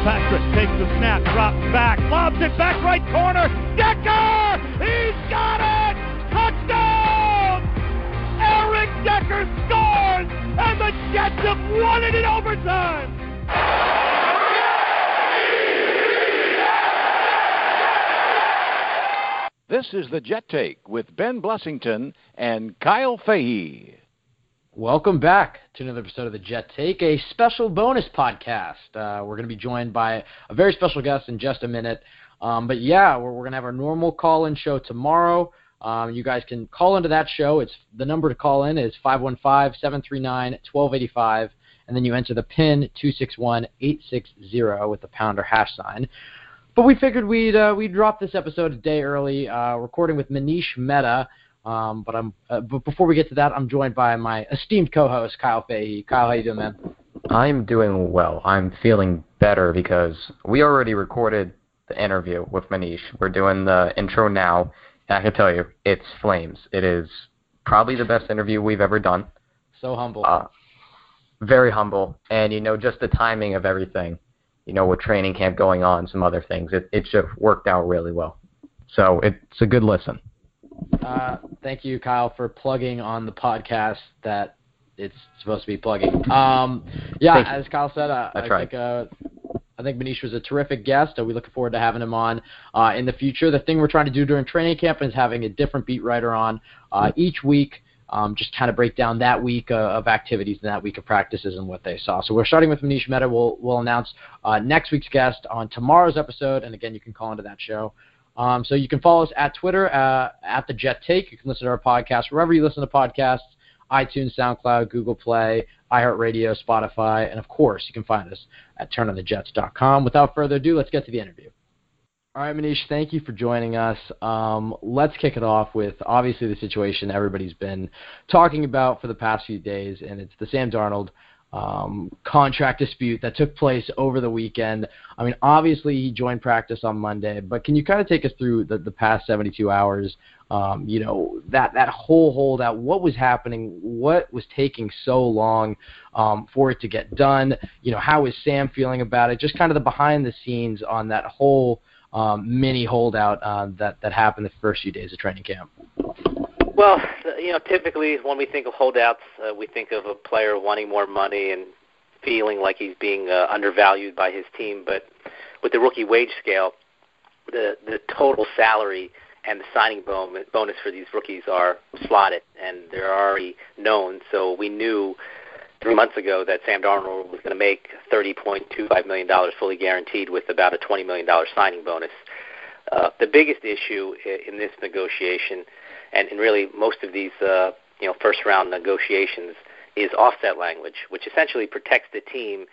Patrick takes the snap, drops back, lobs it back right corner. Decker! He's got it! Touchdown! Eric Decker scores! And the Jets have won it in overtime! This is the Jet Take with Ben Blessington and Kyle Fahey. Welcome back to another episode of the Jet Take, a special bonus podcast. We're going to be joined by a very special guest in just a minute. We're going to have our normal call-in show tomorrow. You guys can call into that show. The number to call in is 515-739-1285, and then you enter the PIN 261860 with the pound or hash sign. But we figured we'd drop this episode a day early, recording with Manish Mehta. But before we get to that, I'm joined by my esteemed co-host, Kyle Fahey. Kyle, how you doing, man? I'm doing well. I'm feeling better because we already recorded the interview with Manish. We're doing the intro now, and I can tell you, it's flames. It is probably the best interview we've ever done. So humble. Very humble. And, just the timing of everything, with training camp going on, some other things, it just worked out really well. So it's a good listen. Thank you, Kyle, for plugging on the podcast that it's supposed to be plugging. As Kyle said, I think Manish was a terrific guest. We're looking forward to having him on in the future. The thing we're trying to do during training camp is having a different beat writer on each week, just kind of break down that week of activities and that week of practices and what they saw. So we're starting with Manish Mehta. We'll announce next week's guest on tomorrow's episode, and again, you can call into that show. So you can follow us at Twitter, at the Jet Take. You can listen to our podcast wherever you listen to podcasts, iTunes, SoundCloud, Google Play, iHeartRadio, Spotify, and of course, you can find us at turnonthejets.com. Without further ado, let's get to the interview. All right, Manish, thank you for joining us. Let's kick it off with, obviously, the situation everybody's been talking about for the past few days, and it's the Sam Darnold contract dispute that took place over the weekend. I mean, obviously he joined practice on Monday, but can you kind of take us through the past 72 hours, that whole holdout, what was happening, what was taking so long for it to get done, how is Sam feeling about it, just kind of the behind the scenes on that whole mini holdout that happened the first few days of training camp? Well, typically when we think of holdouts, we think of a player wanting more money and feeling like he's being undervalued by his team. But with the rookie wage scale, the total salary and the signing bonus for these rookies are slotted, and they're already known. So we knew 3 months ago that Sam Darnold was going to make $30.25 million fully guaranteed with about a $20 million signing bonus. The biggest issue in this negotiation, and really most of these first-round negotiations, is offset language, which essentially protects the team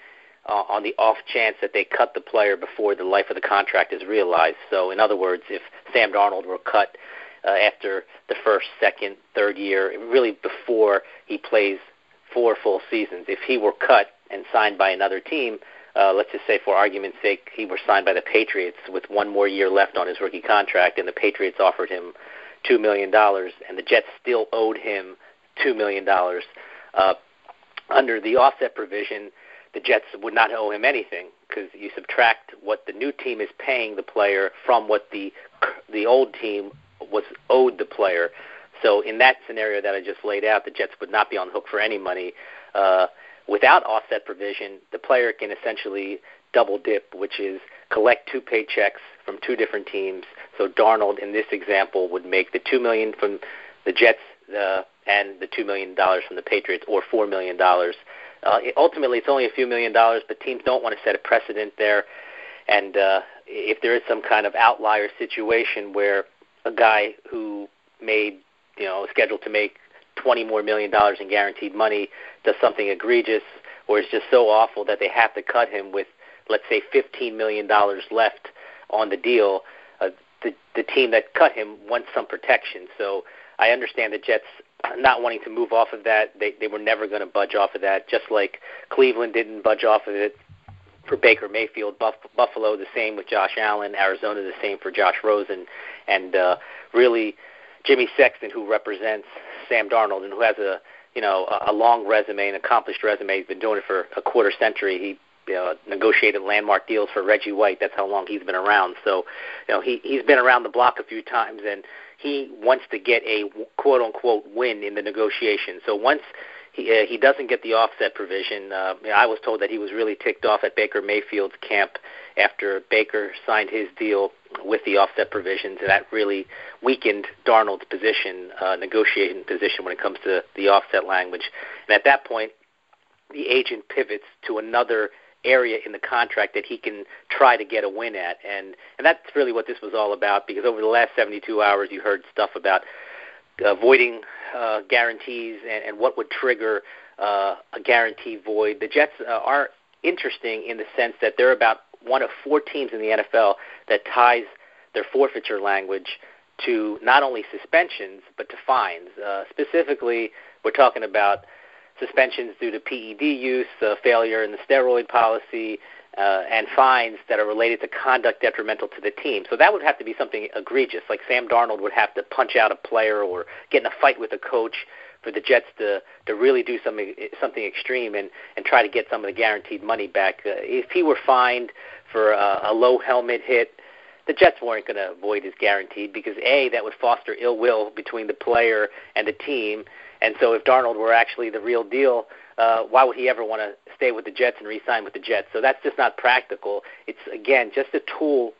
on the off chance that they cut the player before the life of the contract is realized. So, in other words, if Sam Darnold were cut after the first, second, third year, really before he plays 4 full seasons, if he were cut and signed by another team, let's just say for argument's sake he were signed by the Patriots with 1 more year left on his rookie contract, and the Patriots offered him $2 million, and the Jets still owed him $2 million. Under the offset provision, the Jets would not owe him anything because you subtract what the new team is paying the player from what the old team was owed the player. So in that scenario that I just laid out, the Jets would not be on the hook for any money. Without offset provision, the player can essentially double dip, which is collect 2 paychecks from 2 different teams. So Darnold, in this example, would make the $2 million from the Jets and the $2 million from the Patriots, or $4 million. Ultimately, it's only a few $1 million, but teams don't want to set a precedent there. And if there is some kind of outlier situation where a guy who made, scheduled to make $20 more million in guaranteed money does something egregious, or is just so awful that they have to cut him with, let's say, $15 million left on the deal, the team that cut him wants some protection. So I understand the Jets not wanting to move off of that. They were never going to budge off of that, just like Cleveland didn't budge off of it for Baker Mayfield, Buffalo the same with Josh Allen, Arizona the same for Josh Rosen, and really Jimmy Sexton, who represents Sam Darnold and who has a long resume, an accomplished resume. He's been doing it for a quarter century. negotiated landmark deals for Reggie White. That's how long he's been around. So, he's been around the block a few times, and he wants to get a quote-unquote win in the negotiation. So once he doesn't get the offset provision, I was told that he was really ticked off at Baker Mayfield's camp after Baker signed his deal with the offset provisions, and that really weakened Darnold's position, negotiating position when it comes to the offset language. And at that point, the agent pivots to another area in the contract that he can try to get a win at. And that's really what this was all about, because over the last 72 hours you heard stuff about voiding guarantees and what would trigger a guarantee void. The Jets are interesting in the sense that they're about one of 4 teams in the NFL that ties their forfeiture language to not only suspensions but to fines. Specifically, we're talking about suspensions due to PED use, failure in the steroid policy, and fines that are related to conduct detrimental to the team. So that would have to be something egregious, like Sam Darnold would have to punch out a player or get in a fight with a coach for the Jets to really do something extreme and try to get some of the guaranteed money back. If he were fined for a low helmet hit, the Jets weren't going to void his guaranteed because, A, that would foster ill will between the player and the team. And so if Darnold were actually the real deal, why would he ever want to stay with the Jets and re-sign with the Jets? So that's just not practical. It's, again, just a tool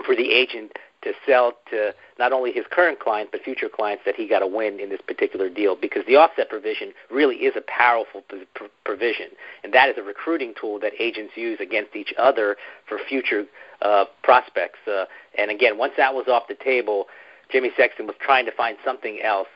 for the agent to sell to not only his current client but future clients that he got a win in this particular deal, because the offset provision really is a powerful provision, and that is a recruiting tool that agents use against each other for future prospects. And again, once that was off the table, Jimmy Sexton was trying to find something else.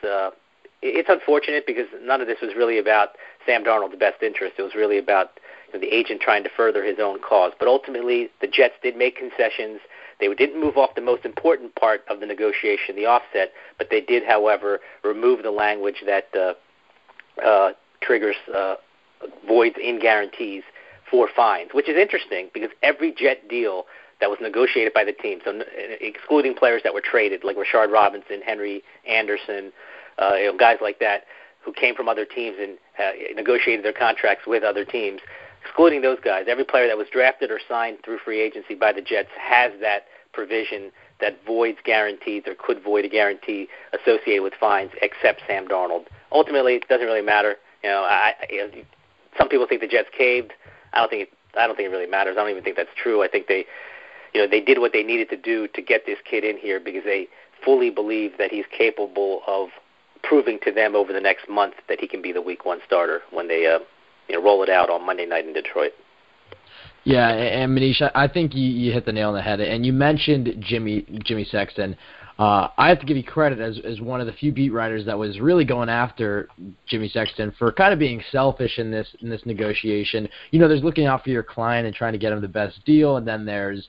It's unfortunate because none of this was really about Sam Darnold's best interest. It was really about the agent trying to further his own cause. But ultimately, the Jets did make concessions. They didn't move off the most important part of the negotiation, the offset, but they did, however, remove the language that triggers voids in guarantees for fines, which is interesting because every Jet deal that was negotiated by the team, so excluding players that were traded, like Rashard Robinson, Henry Anderson, guys like that who came from other teams and negotiated their contracts with other teams, excluding those guys, every player that was drafted or signed through free agency by the Jets has that provision that voids guarantees or could void a guarantee associated with fines, except Sam Darnold. Ultimately, it doesn't really matter. Some people think the Jets caved. I don't think it really matters. I don't even think that's true. I think they did what they needed to do to get this kid in here because they fully believe that he's capable of proving to them over the next month that he can be the Week 1 starter when they roll it out on Monday night in Detroit. Yeah, and Manish, I think you hit the nail on the head. And you mentioned Jimmy Sexton. I have to give you credit as one of the few beat writers that was really going after Jimmy Sexton for kind of being selfish in this negotiation. There's looking out for your client and trying to get him the best deal, and then there's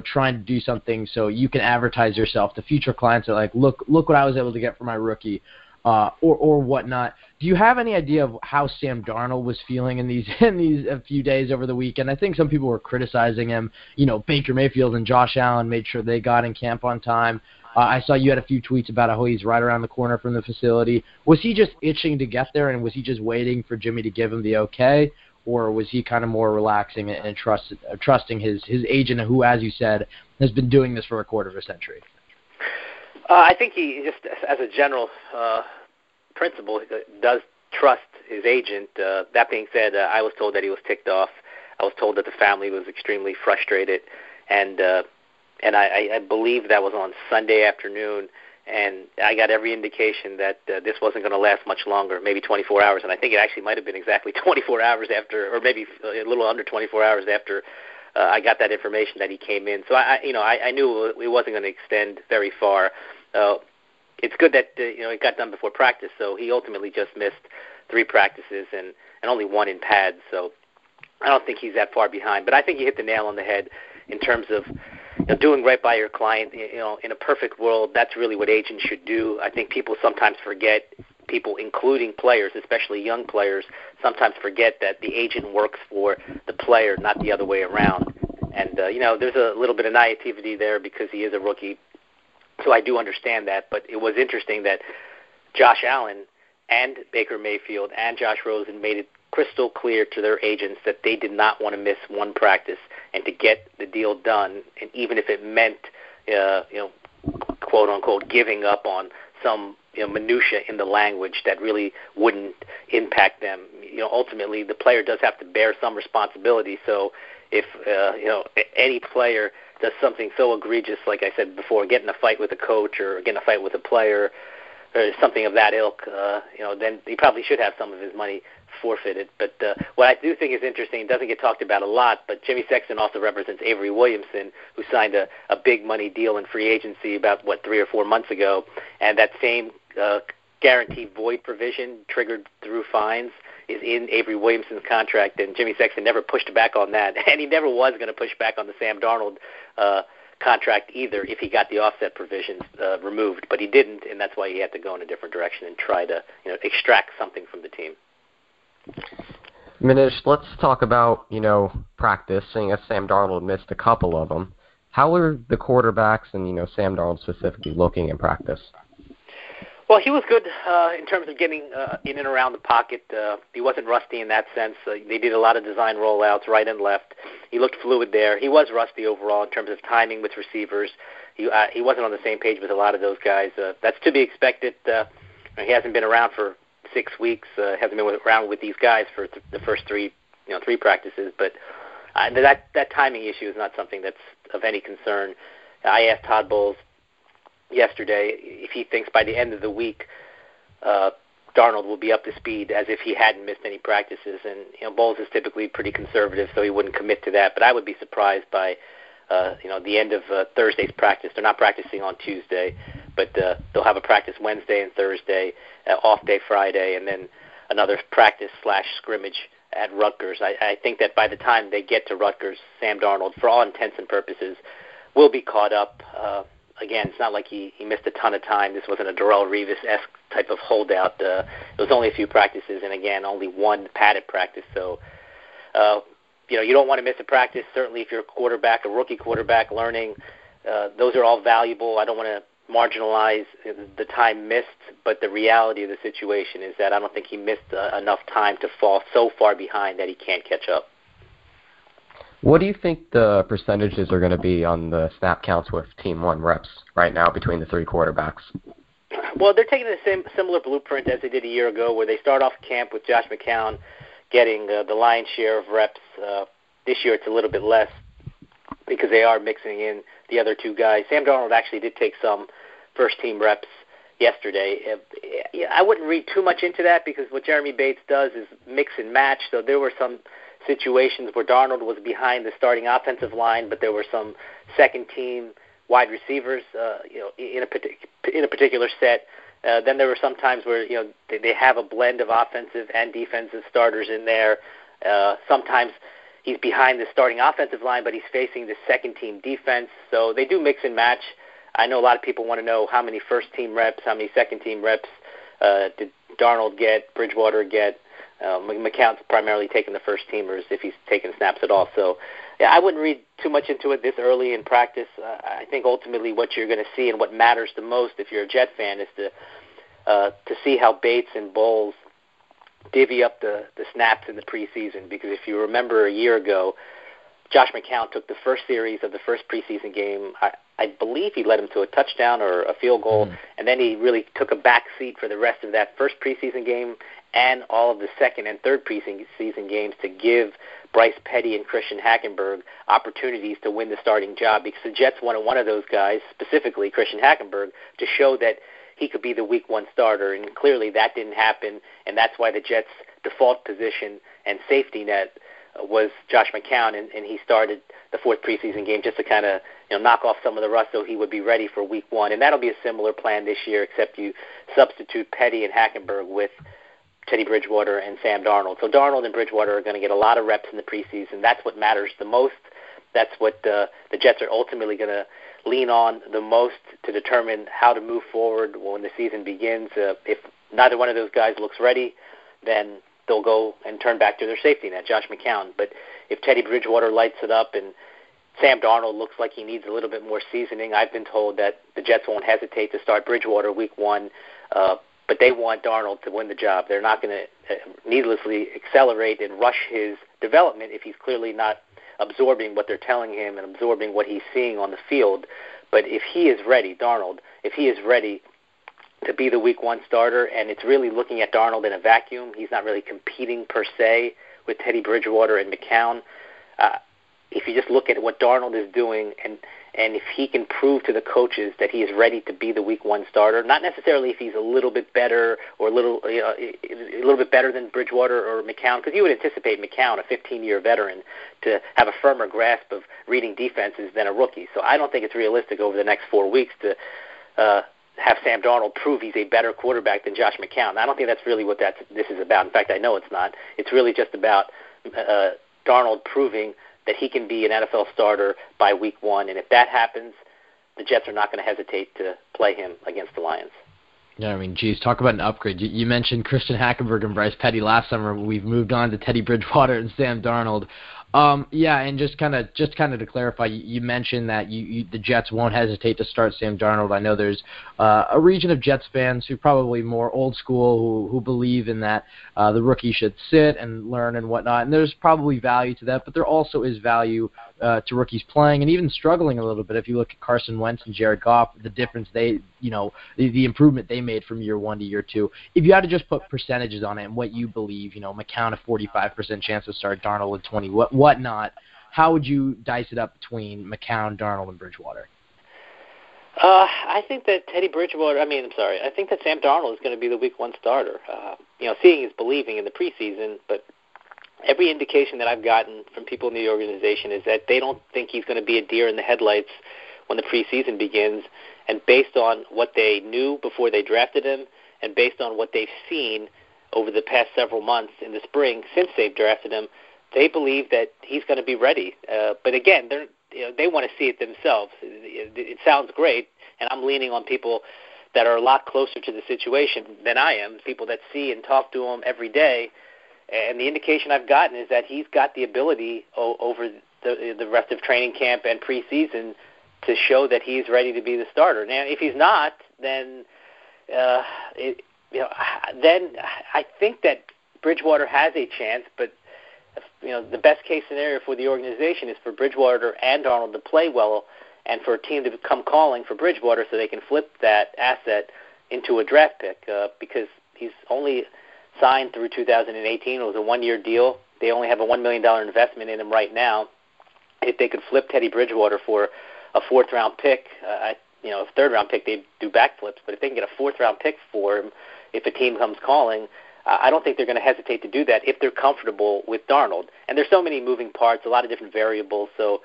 trying to do something so you can advertise yourself to future clients that are like, look what I was able to get for my rookie. Or whatnot. Do you have any idea of how Sam Darnold was feeling in these a few days over the weekend? I think some people were criticizing him. Baker Mayfield and Josh Allen made sure they got in camp on time. I saw you had a few tweets about how he's right around the corner from the facility. Was he just itching to get there, and was he just waiting for Jimmy to give him the okay, or was he kind of more relaxing and trusting his agent, who, as you said, has been doing this for a quarter of a century? I think he just, as a general principle, does trust his agent. That being said, I was told that he was ticked off. I was told that the family was extremely frustrated, and I believe that was on Sunday afternoon, and I got every indication that this wasn't going to last much longer, maybe 24 hours, and I think it actually might have been exactly 24 hours after, or maybe a little under 24 hours after I got that information that he came in. So I knew it wasn't going to extend very far. It's good that it got done before practice. So he ultimately just missed 3 practices and only 1 in pads. So I don't think he's that far behind. But I think you hit the nail on the head in terms of doing right by your client. In a perfect world, that's really what agents should do. I think people sometimes forget. People, including players, especially young players, sometimes forget that the agent works for the player, not the other way around. And, there's a little bit of naivety there because he is a rookie, so I do understand that. But it was interesting that Josh Allen and Baker Mayfield and Josh Rosen made it crystal clear to their agents that they did not want to miss one practice and to get the deal done, and even if it meant, quote unquote, giving up on some minutia in the language that really wouldn't impact them. Ultimately, the player does have to bear some responsibility. So if any player does something so egregious, like I said before, get in a fight with a coach or get in a fight with a player or something of that ilk, then he probably should have some of his money forfeited. But what I do think is interesting, it doesn't get talked about a lot, but Jimmy Sexton also represents Avery Williamson, who signed a big money deal in free agency about, 3 or 4 months ago, and that same guaranteed void provision triggered through fines is in Avery Williamson's contract, and Jimmy Sexton never pushed back on that, and he never was going to push back on the Sam Darnold contract either if he got the offset provisions removed, but he didn't, and that's why he had to go in a different direction and try to extract something from the team. Manish, let's talk about practice, seeing as Sam Darnold missed a couple of them. How are the quarterbacks and Sam Darnold specifically looking in practice? Well, he was good in terms of getting in and around the pocket. He wasn't rusty in that sense. They did a lot of design rollouts right and left. He looked fluid there. He was rusty overall in terms of timing with receivers. He wasn't on the same page with a lot of those guys. That's to be expected. He hasn't been around for 6 weeks. Hasn't been around with these guys for the first three practices. But that timing issue is not something that's of any concern. I asked Todd Bowles yesterday if he thinks by the end of the week Darnold will be up to speed as if he hadn't missed any practices, and Bowles is typically pretty conservative, so he wouldn't commit to that, but I would be surprised by the end of Thursday's practice. They're not practicing on Tuesday, but they'll have a practice Wednesday and Thursday, off day Friday, and then another practice/scrimmage at Rutgers. I think that by the time they get to Rutgers, Sam Darnold, for all intents and purposes, will be caught up. Again, it's not like he missed a ton of time. This wasn't a Darrelle Revis-esque type of holdout. It was only a few practices, and again, only one padded practice. So, you don't want to miss a practice. Certainly, if you're a rookie quarterback learning, those are all valuable. I don't want to marginalize the time missed, but the reality of the situation is that I don't think he missed enough time to fall so far behind that he can't catch up. What do you think the percentages are going to be on the snap counts with Team 1 reps right now between the three quarterbacks? Well, they're taking the similar blueprint as they did a year ago, where they start off camp with Josh McCown getting the lion's share of reps. This year it's a little bit less because they are mixing in the other two guys. Sam Darnold actually did take some first-team reps yesterday. I wouldn't read too much into that because what Jeremy Bates does is mix and match, so there were some situations where Darnold was behind the starting offensive line, but there were some second-team wide receivers, in a particular set. Then there were some times where they have a blend of offensive and defensive starters in there. Sometimes he's behind the starting offensive line, but he's facing the second-team defense. So they do mix and match. I know a lot of people want to know how many first-team reps, how many second-team reps did Darnold get, Bridgewater get. McCown's primarily taking the first-teamers if he's taking snaps at all. So, yeah, I wouldn't read too much into it this early in practice. I think ultimately what you're going to see and what matters the most if you're a Jet fan is to see how Bates and Bowles divvy up the snaps in the preseason. Because if you remember a year ago, Josh McCown took the first series of the first preseason game. I believe he led him to a touchdown or a field goal, and then he really took a back seat for the rest of that first preseason game and all of the second and third preseason games to give Bryce Petty and Christian Hackenberg opportunities to win the starting job, because the Jets wanted one of those guys, specifically Christian Hackenberg, to show that he could be the week one starter, and clearly that didn't happen, and that's why the Jets' default position and safety net was Josh McCown, and he started the fourth preseason game just to kind of knock off some of the rust so he would be ready for week one. And that'll be a similar plan this year, except you substitute Petty and Hackenberg with Teddy Bridgewater and Sam Darnold. So Darnold and Bridgewater are going to get a lot of reps in the preseason. That's what matters the most. That's what the Jets are ultimately going to lean on the most to determine how to move forward when the season begins. If neither one of those guys looks ready, then they'll go and turn back to their safety net, Josh McCown. But if Teddy Bridgewater lights it up and Sam Darnold looks like he needs a little bit more seasoning, I've been told that the Jets won't hesitate to start Bridgewater week one. but they want Darnold to win the job. They're not going to needlessly accelerate and rush his development if he's clearly not absorbing what they're telling him and absorbing what he's seeing on the field. But if he is ready, Darnold, if he is ready to be the week 1 starter, and it's really looking at Darnold in a vacuum, he's not really competing per se with Teddy Bridgewater and McCown. If you just look at what Darnold is doing, and if he can prove to the coaches that he is ready to be the week 1 starter, not necessarily if he's a little bit better or a little bit better than Bridgewater or McCown, because you would anticipate McCown, a 15-year veteran, to have a firmer grasp of reading defenses than a rookie. So I don't think it's realistic over the next 4 weeks to have Sam Darnold prove he's a better quarterback than Josh McCown. I don't think that's really what this is about. In fact, I know it's not. It's really just about Darnold proving that he can be an NFL starter by week 1. And if that happens, the Jets are not going to hesitate to play him against the Lions. Yeah, I mean, geez, talk about an upgrade. You mentioned Christian Hackenberg and Bryce Petty last summer. We've moved on to Teddy Bridgewater and Sam Darnold. Yeah, and just kind of to clarify, you mentioned that the Jets won't hesitate to start Sam Darnold. I know there's a region of Jets fans who probably more old school who believe in that the rookie should sit and learn and whatnot, and there's probably value to that, but there also is value to rookies playing and even struggling a little bit. If you look at Carson Wentz and Jared Goff, the difference the improvement they made from year 1 to year 2. If you had to just put percentages on it and what you believe, McCown a 45% chance to start, Darnold at 20, whatnot, how would you dice it up between McCown, Darnold, and Bridgewater? I think that I think that Sam Darnold is going to be the week 1 starter. Seeing is believing in the preseason, but every indication that I've gotten from people in the organization is that they don't think he's going to be a deer in the headlights when the preseason begins. And based on what they knew before they drafted him, and based on what they've seen over the past several months in the spring since they've drafted him, they believe that he's going to be ready. But again, they want to see it themselves. It sounds great, and I'm leaning on people that are a lot closer to the situation than I am, people that see and talk to him every day. And the indication I've gotten is that he's got the ability over the rest of training camp and preseason to show that he's ready to be the starter. Now, if he's not, then then I think that Bridgewater has a chance. But the best case scenario for the organization is for Bridgewater and Darnold to play well, and for a team to come calling for Bridgewater so they can flip that asset into a draft pick because he's only signed through 2018. It was a 1-year deal. They only have a $1 million investment in him right now. If they could flip Teddy Bridgewater for a 4th-round pick, a 3rd-round pick, they'd do backflips. But if they can get a 4th-round pick for him, if a team comes calling, I don't think they're going to hesitate to do that if they're comfortable with Darnold. And there's so many moving parts, a lot of different variables. So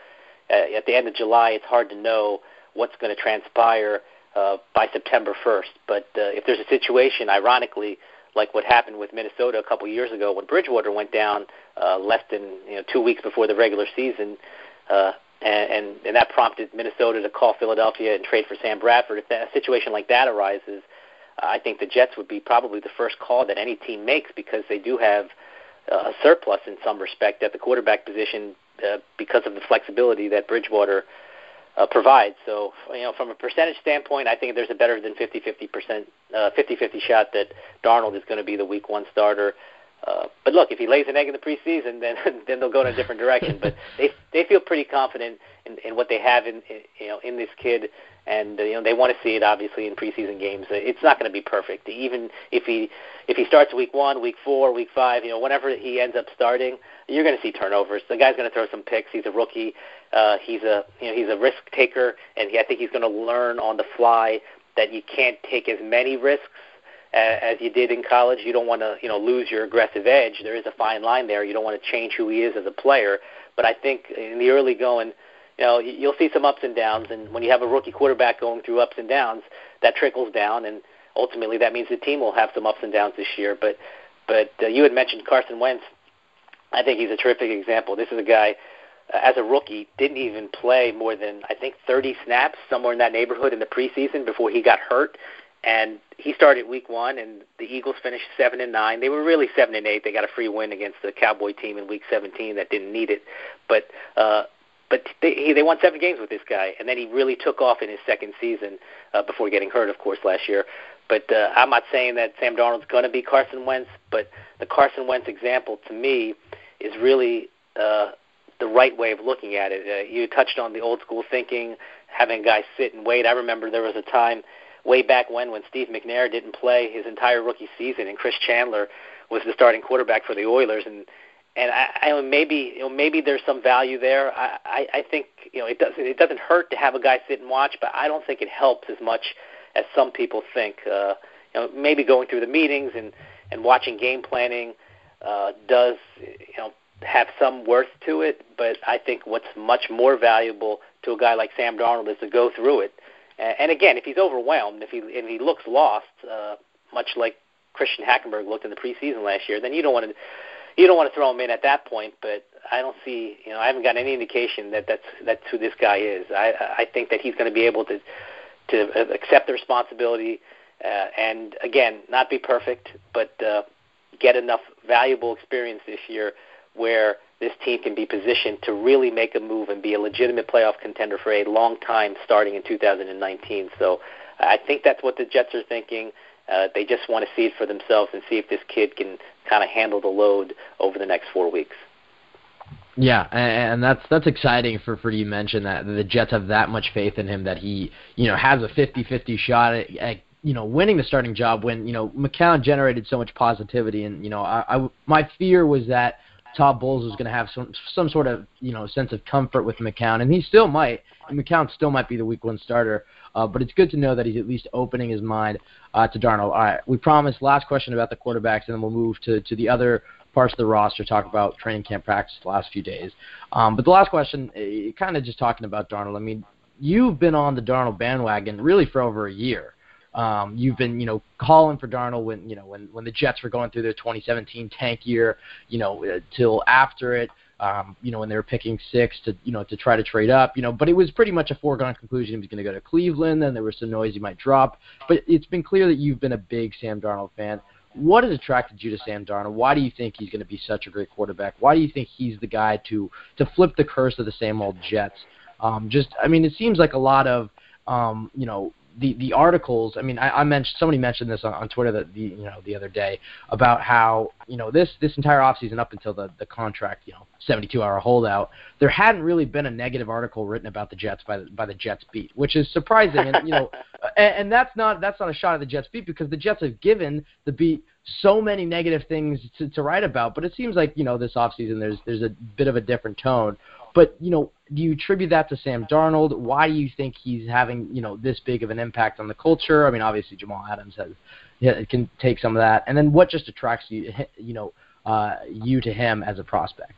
at the end of July, it's hard to know what's going to transpire by September 1st. But if there's a situation, ironically, like what happened with Minnesota a couple years ago when Bridgewater went down less than 2 weeks before the regular season, and that prompted Minnesota to call Philadelphia and trade for Sam Bradford. If a situation like that arises, I think the Jets would be probably the first call that any team makes because they do have a surplus in some respect at the quarterback position because of the flexibility that Bridgewater provides. So, from a percentage standpoint, I think there's a better than 50-50% shot that Darnold is going to be the week 1 starter. But look, if he lays an egg in the preseason, then they'll go in a different direction. But they feel pretty confident in what they have in this kid, and they want to see it obviously in preseason games. It's not going to be perfect. Even if he starts week 1, week 4, week 5, whenever he ends up starting, you're going to see turnovers. The guy's going to throw some picks. He's a rookie. He's a risk taker, and I think he's going to learn on the fly that you can't take as many risks as you did in college. You don't want to, lose your aggressive edge. There is a fine line there. You don't want to change who he is as a player. But I think in the early going, you'll see some ups and downs. And when you have a rookie quarterback going through ups and downs, that trickles down. And ultimately that means the team will have some ups and downs this year. But you had mentioned Carson Wentz. I think he's a terrific example. This is a guy, as a rookie, didn't even play more than, I think, 30 snaps, somewhere in that neighborhood in the preseason before he got hurt. And he started week 1, and the Eagles finished 7-9. They were really 7-8. They got a free win against the Cowboy team in week 17 that didn't need it. But they won 7 games with this guy, and then he really took off in his second season before getting hurt, of course, last year. But I'm not saying that Sam Darnold's going to be Carson Wentz, but the Carson Wentz example to me is really the right way of looking at it. You touched on the old school thinking, having guys sit and wait. I remember there was a time way back when Steve McNair didn't play his entire rookie season, and Chris Chandler was the starting quarterback for the Oilers, and maybe there's some value there. I think it doesn't hurt to have a guy sit and watch, but I don't think it helps as much as some people think. Maybe going through the meetings and watching game planning does have some worth to it, but I think what's much more valuable to a guy like Sam Darnold is to go through it. And again, if he's overwhelmed, if he looks lost, much like Christian Hackenberg looked in the preseason last year, then you don't want to throw him in at that point. But I don't see, I haven't got any indication that that's who this guy is. I think that he's going to be able to accept the responsibility and again, not be perfect, but get enough valuable experience this year where this team can be positioned to really make a move and be a legitimate playoff contender for a long time starting in 2019. So I think that's what the Jets are thinking. They just want to see it for themselves and see if this kid can kind of handle the load over the next 4 weeks. Yeah, and that's exciting for you mentioned that the Jets have that much faith in him that he has a 50-50 shot at winning the starting job when McCown generated so much positivity, and my fear was that Todd Bowles was going to have some sort of sense of comfort with McCown, and he still might. And McCown still might be the Week 1 starter, but it's good to know that he's at least opening his mind to Darnold. All right, we promised last question about the quarterbacks, and then we'll move to the other parts of the roster, talk about training camp practice the last few days. But the last question, kind of just talking about Darnold. I mean, you've been on the Darnold bandwagon really for over a year. You've been, calling for Darnold when the Jets were going through their 2017 tank year, till after it, when they were picking 6 to try to trade up, but it was pretty much a foregone conclusion he was going to go to Cleveland. Then there was some noise he might drop, but it's been clear that you've been a big Sam Darnold fan. What has attracted you to Sam Darnold? Why do you think he's going to be such a great quarterback? Why do you think he's the guy to flip the curse of the same old Jets? It seems like a lot of, the articles. I mean, somebody mentioned this on Twitter that the other day about how this entire offseason up until the contract 72-hour holdout, there hadn't really been a negative article written about the Jets by the Jets beat, which is surprising. And and that's not a shot at the Jets beat, because the Jets have given the beat so many negative things to write about. But it seems like this offseason there's a bit of a different tone. But, do you attribute that to Sam Darnold? Why do you think he's having, this big of an impact on the culture? I mean, obviously Jamal Adams can take some of that. And then what just attracts you, you to him as a prospect?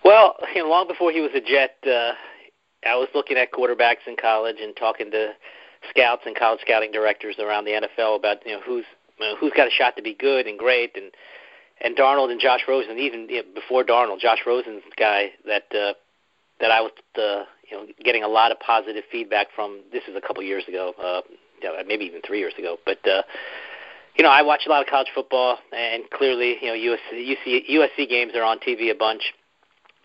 Well, long before he was a Jet, I was looking at quarterbacks in college and talking to scouts and college scouting directors around the NFL about, who's got a shot to be good and great, and Darnold and Josh Rosen, even before Darnold, Josh Rosen's the guy that I was getting a lot of positive feedback from. This was a couple years ago, maybe even 3 years ago. But I watch a lot of college football, and clearly, USC games are on TV a bunch.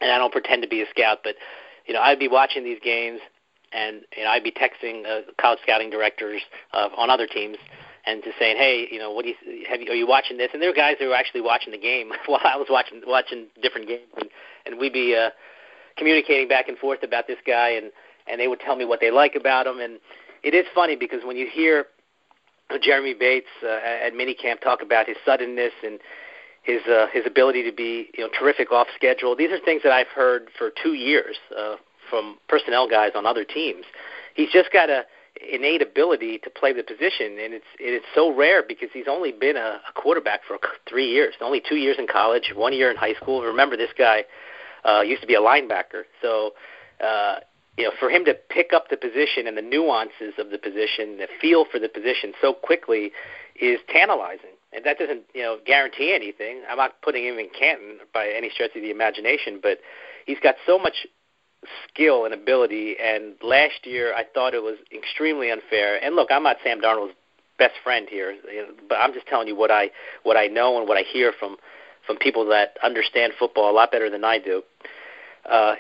And I don't pretend to be a scout, but I'd be watching these games, and I'd be texting college scouting directors on other teams, and just saying, hey, are you watching this? And there were guys who were actually watching the game while I was watching different games, and we'd be communicating back and forth about this guy, and they would tell me what they like about him. And it is funny because when you hear Jeremy Bates at minicamp talk about his suddenness and his ability to be terrific off schedule, these are things that I've heard for 2 years from personnel guys on other teams. He's just got a innate ability to play the position, and it's so rare because he's only been a quarterback for 3 years, only 2 years in college, 1 year in high school. Remember, this guy used to be a linebacker, so for him to pick up the position and the nuances of the position, the feel for the position so quickly is tantalizing. And that doesn't guarantee anything. I'm not putting him in Canton by any stretch of the imagination, but he's got so much skill and ability, and last year I thought it was extremely unfair. And look, I'm not Sam Darnold's best friend here, but I'm just telling you what I know and what I hear from people that understand football a lot better than I do.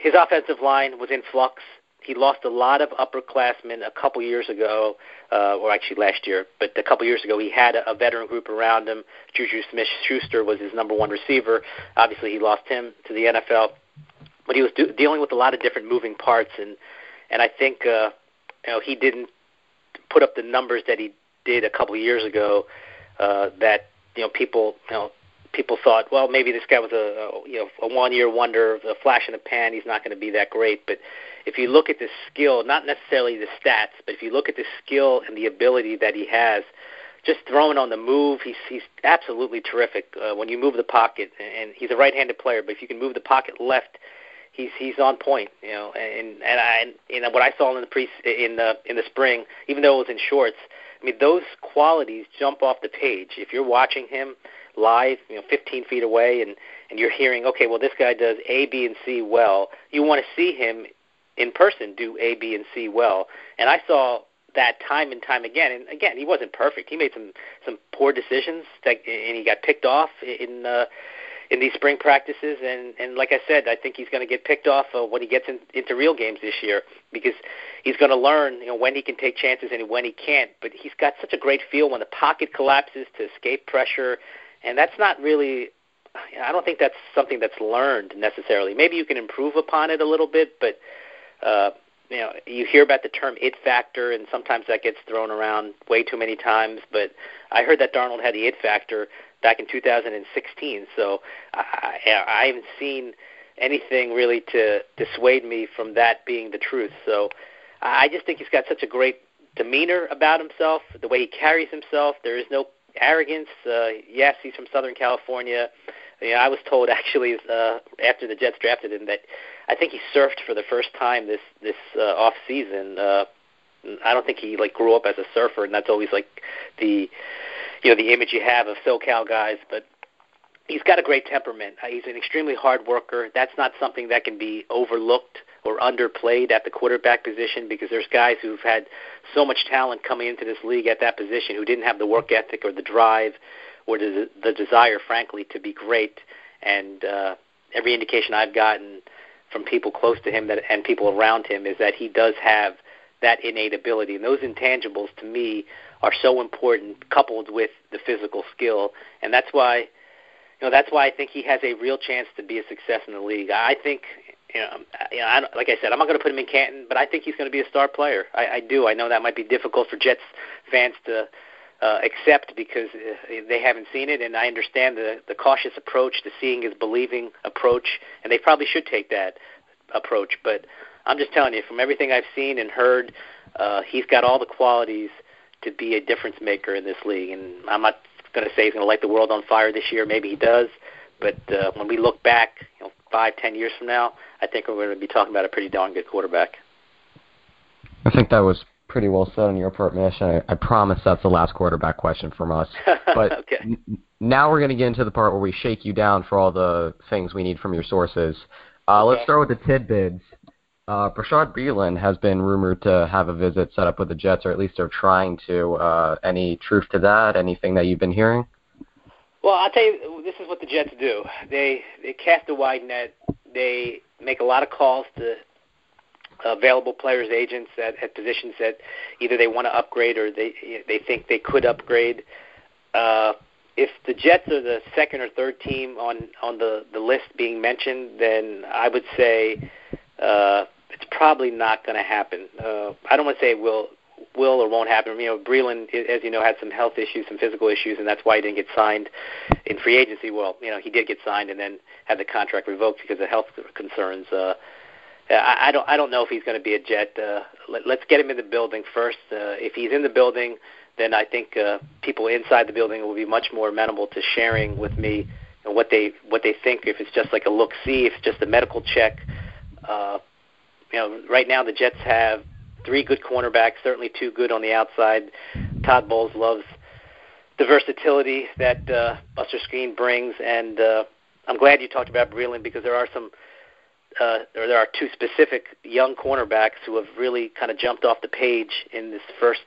His offensive line was in flux. he lost a lot of upperclassmen a couple years ago, or actually last year, but a couple years ago he had a veteran group around him. Juju Smith-Schuster was his number one receiver. Obviously, he lost him to the NFL, but he was dealing with a lot of different moving parts, and I think he didn't put up the numbers that he did a couple years ago. That people thought, well, maybe this guy was a one-year wonder, a flash in the pan. He's not going to be that great. But if you look at the skill, not necessarily the stats, but if you look at the skill and the ability that he has, just throwing on the move, he's absolutely terrific. When you move the pocket, and he's a right-handed player, but if you can move the pocket left, he's on point. And what I saw in the spring, even though it was in shorts, I mean, those qualities jump off the page. If you're watching him live, 15 feet away, and you're hearing, okay, well, this guy does A, B, and C well, you want to see him in person do A, B, and C well. And I saw that time and time again. And again, he wasn't perfect. He made some poor decisions, and he got picked off in these spring practices. And like I said, I think he's going to get picked off when he gets into real games this year, because he's going to learn when he can take chances and when he can't. But he's got such a great feel when the pocket collapses to escape pressure, and that's not really – I don't think that's something that's learned necessarily. Maybe you can improve upon it a little bit, but you hear about the term it factor, and sometimes that gets thrown around way too many times. But I heard that Darnold had the it factor back in 2016, so I haven't seen anything really to dissuade me from that being the truth. So I just think he's got such a great demeanor about himself, the way he carries himself. There is no arrogance. Yes, he's from Southern California. I was told actually after the Jets drafted him that I think he surfed for the first time this off season. I don't think he grew up as a surfer, and that's always the image you have of SoCal guys. But he's got a great temperament. He's an extremely hard worker. That's not something that can be overlooked or underplayed at the quarterback position, because there's guys who've had so much talent coming into this league at that position who didn't have the work ethic or the drive or the desire, frankly, to be great. And every indication I've gotten from people close to him and people around him is that he does have that innate ability. And those intangibles, to me, are so important, coupled with the physical skill. And that's why I think he has a real chance to be a success in the league. I think, like I said, I'm not going to put him in Canton, but I think he's going to be a star player. I do. I know that might be difficult for Jets fans to accept because they haven't seen it, and I understand the cautious approach, the seeing is believing approach, and they probably should take that approach. But I'm just telling you, from everything I've seen and heard, he's got all the qualities to be a difference maker in this league. And I'm not going to say he's going to light the world on fire this year. Maybe he does. But when we look back 5-10 years from now, I think we're going to be talking about a pretty darn good quarterback. I think that was pretty well said on your part, Manish. I promise that's the last quarterback question from us. But okay. Now we're going to get into the part where we shake you down for all the things we need from your sources. Let's start with the tidbits. Bashaud Breeland has been rumored to have a visit set up with the Jets, or at least they're trying to. Any truth to that? Anything that you've been hearing? Well, I'll tell you, this is what the Jets do. They cast a wide net. They make a lot of calls to available players' agents at positions that either they want to upgrade or they think they could upgrade. If the Jets are the second or third team on the list being mentioned, then I would say it's probably not going to happen. I don't want to say it will or won't happen. Breeland, as you know, had some health issues, some physical issues, and that's why he didn't get signed in free agency. Well, he did get signed and then had the contract revoked because of health concerns. I don't know if he's going to be a Jet. Let's get him in the building first. If he's in the building, then I think people inside the building will be much more amenable to sharing with me what they think. If it's just like a look-see, if it's just a medical check. Right now the Jets have 3 good cornerbacks, certainly 2 good on the outside. Todd Bowles loves the versatility that Buster Skrine brings, and I'm glad you talked about Breeland because there are 2 specific young cornerbacks who have really kind of jumped off the page in this first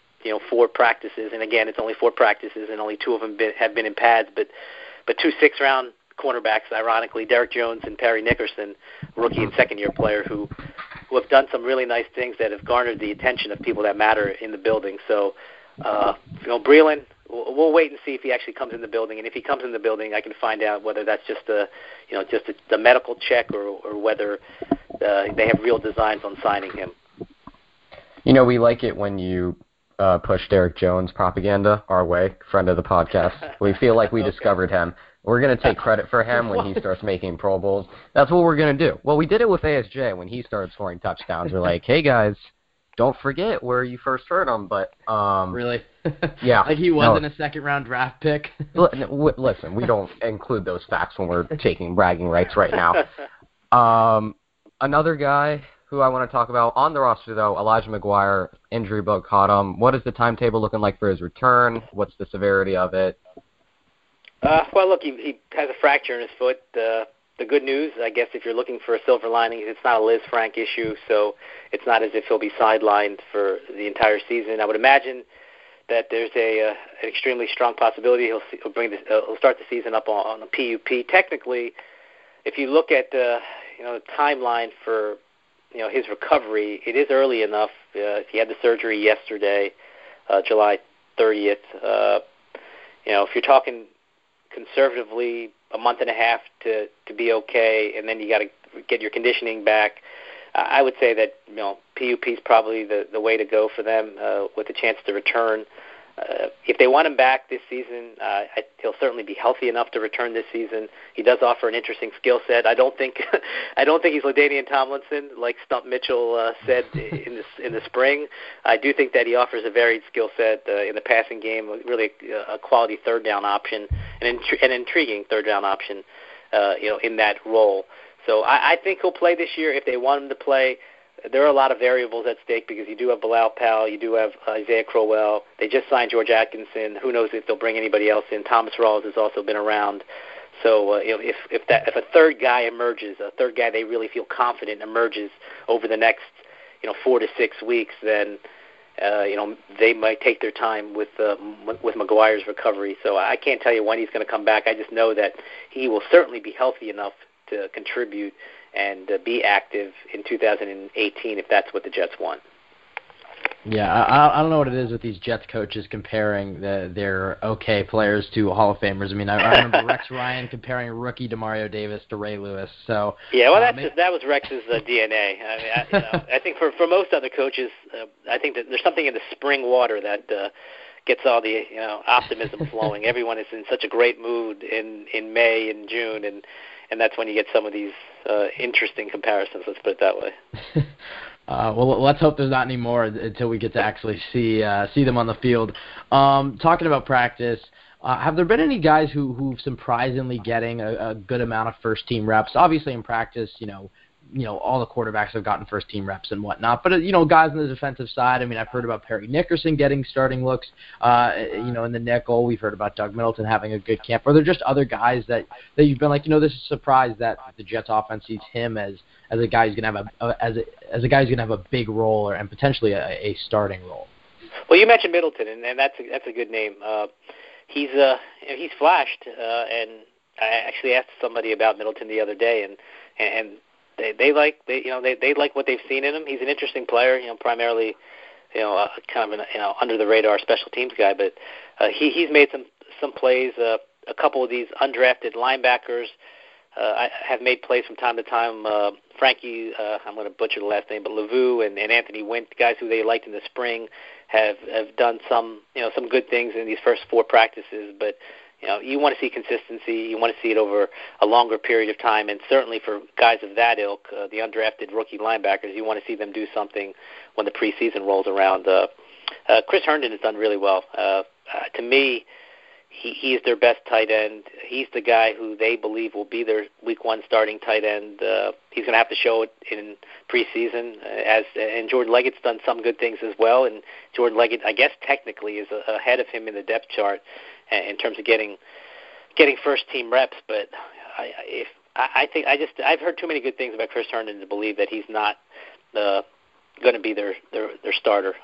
4 practices. And again, it's only 4 practices, and only 2 of them have been in pads, but 2 6th-round cornerbacks, ironically, Derek Jones and Perry Nickerson, rookie and second-year player, who have done some really nice things that have garnered the attention of people that matter in the building. So, Breeland, we'll wait and see if he actually comes in the building. And if he comes in the building, I can find out whether that's just the medical check or whether they have real designs on signing him. We like it when you push Derek Jones propaganda our way, friend of the podcast. We feel like we discovered him. We're going to take credit for him when he starts making Pro Bowls. That's what we're going to do. Well, we did it with ASJ when he started scoring touchdowns. We're like, hey, guys, don't forget where you first heard him. But really? Yeah. Like he wasn't a second-round draft pick? Listen, we don't include those facts when we're taking bragging rights right now. Another guy who I want to talk about on the roster, though, Elijah McGuire, injury bug caught him. What is the timetable looking like for his return? What's the severity of it? Well, look, he has a fracture in his foot. The good news, I guess, if you're looking for a silver lining, it's not a Liz Frank issue, so it's not as if he'll be sidelined for the entire season. I would imagine that there's an extremely strong possibility he'll start the season up on a PUP. Technically, if you look at the timeline for his recovery, it is early enough. He had the surgery yesterday, July 30th. If you're talking conservatively a month and a half to be okay, and then you got to get your conditioning back, I would say that PUP is probably the way to go for them with a chance to return. If they want him back this season, he'll certainly be healthy enough to return this season. He does offer an interesting skill set. I don't think he's LaDainian Tomlinson, like Stump Mitchell said in the spring. I do think that he offers a varied skill set in the passing game, really a quality third down option, an intriguing third down option, in that role. So I think he'll play this year if they want him to play. There are a lot of variables at stake because you do have Bilal Powell, you do have Isaiah Crowell. They just signed George Atkinson. Who knows if they'll bring anybody else in? Thomas Rawls has also been around. So if a third guy emerges, a third guy they really feel confident emerges over the next 4 to 6 weeks, then they might take their time with McGuire's recovery. So I can't tell you when he's going to come back. I just know that he will certainly be healthy enough to contribute and be active in 2018 if that's what the Jets want. Yeah, I don't know what it is with these Jets coaches comparing their okay players to Hall of Famers. I mean, I remember Rex Ryan comparing rookie Demario Davis to Ray Lewis. So yeah, well, that was Rex's DNA. I mean, I think for most other coaches, I think that there's something in the spring water that gets all the optimism flowing. Everyone is in such a great mood in May and June, and that's when you get some of these interesting comparisons, let's put it that way. Well, let's hope there's not any more until we get to actually see them on the field. Talking about practice, have there been any guys who've surprisingly getting a good amount of first-team reps? Obviously in practice, all the quarterbacks have gotten first-team reps and whatnot. But, guys on the defensive side, I mean, I've heard about Perry Nickerson getting starting looks, in the nickel. We've heard about Doug Middleton having a good camp. Are there just other guys that you've been like, this is a surprise that the Jets offense sees him as a guy who's going to have a big role and potentially a starting role? Well, you mentioned Middleton, and that's a good name. He's flashed, and I actually asked somebody about Middleton the other day, and They like what they've seen in him. He's an interesting player, primarily, kind of an under the radar special teams guy. But he's made some plays. A couple of these undrafted linebackers have made plays from time to time. Frankie, I'm going to butcher the last name, but Lavu and Anthony Wint, guys who they liked in the spring, have done some good things in these first 4 practices. But you want to see consistency. You want to see it over a longer period of time, and certainly for guys of that ilk, the undrafted rookie linebackers, you want to see them do something when the preseason rolls around. Chris Herndon has done really well. To me, he is their best tight end. He's the guy who they believe will be their Week 1 starting tight end. He's going to have to show it in preseason, and Jordan Leggett's done some good things as well, and Jordan Leggett, I guess technically, is ahead of him in the depth chart in terms of getting first team reps. But I've heard too many good things about Chris Herndon to believe that he's not going to be their starter.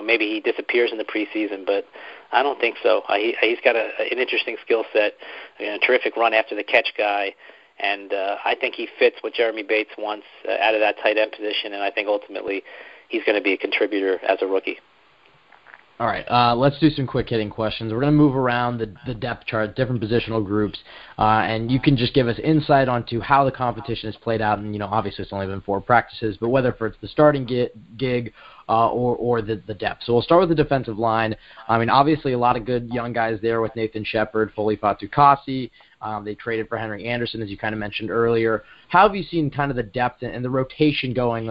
Maybe he disappears in the preseason, but I don't think so. He's got an interesting skill set, a terrific run after the catch guy, And I think he fits what Jeremy Bates wants out of that tight end position, and I think ultimately he's going to be a contributor as a rookie. All right, let's do some quick-hitting questions. We're going to move around the depth chart, different positional groups, and you can just give us insight onto how the competition has played out. And, obviously it's only been 4 practices, but whether it's the starting gig or the depth. So we'll start with the defensive line. I mean, obviously a lot of good young guys there with Nathan Shepard, Foley Fatukasi. They traded for Henry Anderson, as you kind of mentioned earlier. How have you seen kind of the depth and the rotation going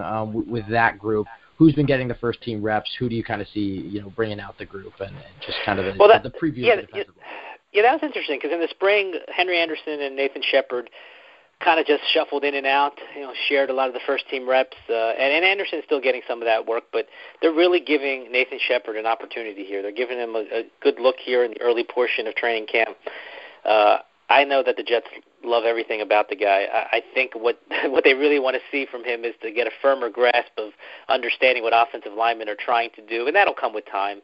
with that group? Who's been getting the first team reps? Who do you kind of see, bringing out the group and just kind of the preview of the defensive line? Yeah, that was interesting because in the spring, Henry Anderson and Nathan Shepard kind of just shuffled in and out, shared a lot of the first team reps. And Anderson's still getting some of that work, but they're really giving Nathan Shepard an opportunity here. They're giving him a good look here in the early portion of training camp. I know that the Jets love everything about the guy. I think what they really want to see from him is to get a firmer grasp of understanding what offensive linemen are trying to do, and that'll come with time.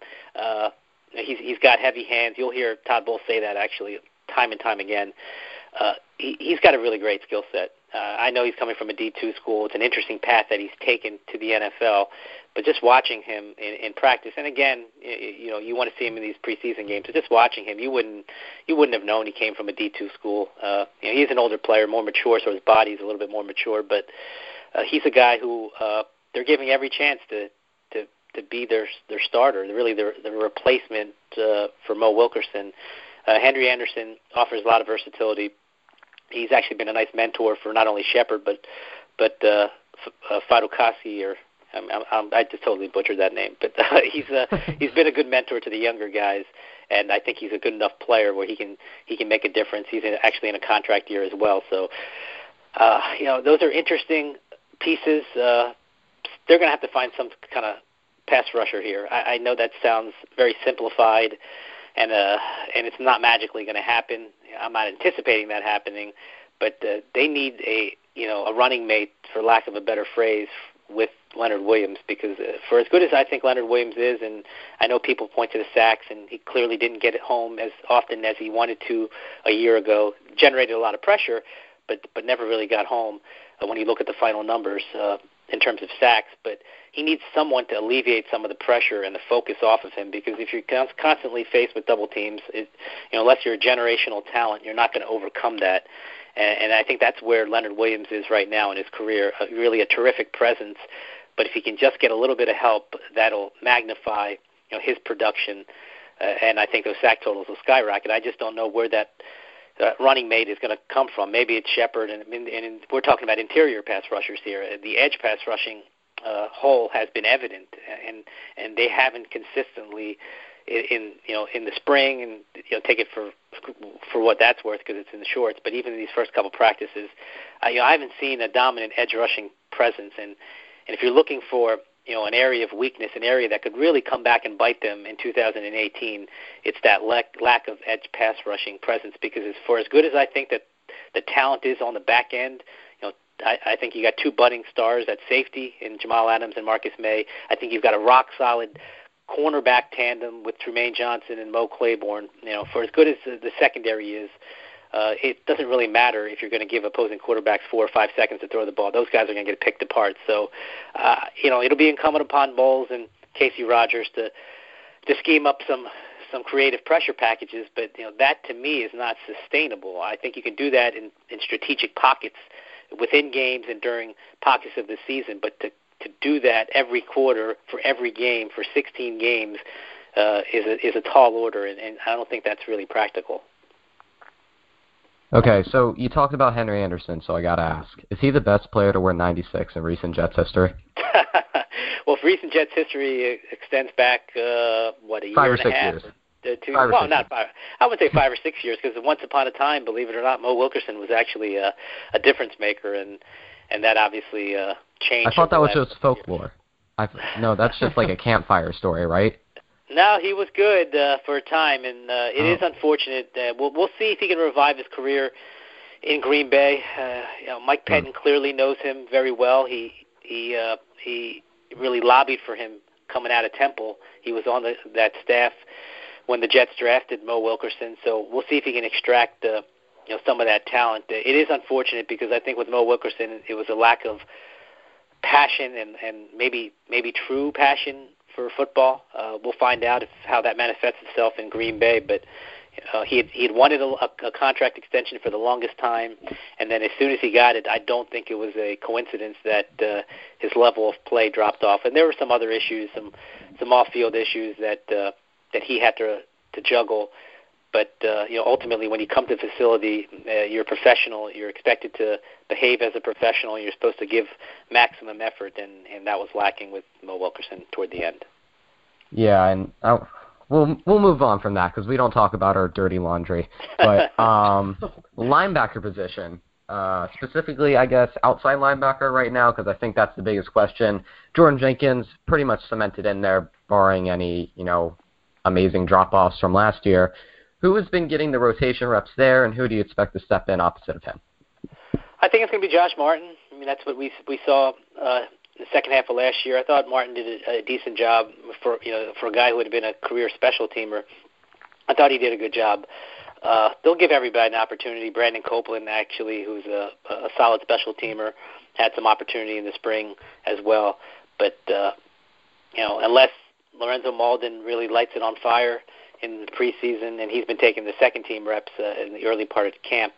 He's got heavy hands. You'll hear Todd Bowles say that actually time and time again. He's got a really great skill set. I know he's coming from a D2 school. It's an interesting path that he's taken to the NFL. But just watching him in practice, and again, you want to see him in these preseason games. So just watching him, you wouldn't have known he came from a D2 school. He's an older player, more mature, so his body's a little bit more mature. But he's a guy who they're giving every chance to be their starter, really their replacement for Mo Wilkerson. Henry Anderson offers a lot of versatility. He's actually been a nice mentor for not only Shepard but Fatukasi, or I just totally butchered that name. But he's been a good mentor to the younger guys, and I think he's a good enough player where he can make a difference. He's actually in a contract year as well. So those are interesting pieces. They're going to have to find some kind of pass rusher here. I know that sounds very simplified, and it's not magically going to happen. I'm not anticipating that happening, but they need a running mate, for lack of a better phrase, with Leonard Williams, because for as good as I think Leonard Williams is, and I know people point to the sacks, and he clearly didn't get it home as often as he wanted to a year ago, generated a lot of pressure, but never really got home when you look at the final numbers in terms of sacks. But he needs someone to alleviate some of the pressure and the focus off of him, because if you're constantly faced with double teams, unless you're a generational talent, you're not going to overcome that. And I think that's where Leonard Williams is right now in his career, really a terrific presence. But if he can just get a little bit of help, that'll magnify his production, and I think those sack totals will skyrocket. I just don't know where that running mate is going to come from. Maybe it's Shepard, and we're talking about interior pass rushers here. The edge pass rushing hole has been evident, and they haven't consistently in the spring, and take it for what that's worth, because it's in the shorts. But even in these first couple practices, I haven't seen a dominant edge rushing presence. And if you're looking for an area of weakness, an area that could really come back and bite them in 2018, it's that lack of edge pass rushing presence. Because for as good as I think that the talent is on the back end, I think you got 2 budding stars at safety in Jamal Adams and Marcus May. I think you've got a rock solid cornerback tandem with Trumaine Johnson and Mo Claiborne. For as good as the secondary is, it doesn't really matter if you're going to give opposing quarterbacks 4 or 5 seconds to throw the ball. Those guys are going to get picked apart. So, it'll be incumbent upon Bowles and Casey Rogers to scheme up some creative pressure packages. But that to me is not sustainable. I think you can do that in strategic pockets within games and during pockets of the season. But to do that every quarter for every game for 16 games is a tall order, and I don't think that's really practical. Okay, so you talked about Henry Anderson, so I got to ask, is he the best player to wear 96 in recent Jets history? Well, if recent Jets history extends back, a year 5 or and 6 a half? years. Not 5. I would say 5 or 6 years, because once upon a time, believe it or not, Mo Wilkerson was actually a difference maker, and that obviously changed. I thought that was just folklore. No, that's just like a campfire story, right? No, he was good for a time, and it is unfortunate. We'll see if he can revive his career in Green Bay. Mike Pettin clearly knows him very well. He really lobbied for him coming out of Temple. He was on that staff when the Jets drafted Mo Wilkerson, so we'll see if he can extract some of that talent. It is unfortunate because I think with Mo Wilkerson, it was a lack of passion and maybe true passion for football. We'll find out how that manifests itself in Green Bay, but he had wanted a contract extension for the longest time, and then as soon as he got it, I don't think it was a coincidence that his level of play dropped off. And there were some other issues, some off-field issues that he had to juggle. But ultimately, when you come to the facility, you're a professional. You're expected to behave as a professional. You're supposed to give maximum effort, and that was lacking with Mo Wilkerson toward the end. Yeah, and we'll move on from that because we don't talk about our dirty laundry. But linebacker position, specifically, I guess, outside linebacker right now, because I think that's the biggest question. Jordan Jenkins pretty much cemented in there, barring any amazing drop-offs from last year. Who has been getting the rotation reps there, and who do you expect to step in opposite of him? I think it's going to be Josh Martin. I mean, that's what we saw in the second half of last year. I thought Martin did a decent job for a guy who had been a career special teamer. I thought he did a good job. They'll give everybody an opportunity. Brandon Copeland, actually, who's a solid special teamer, had some opportunity in the spring as well. But unless Lorenzo Malden really lights it on fire in the preseason, and he's been taking the second-team reps in the early part of camp.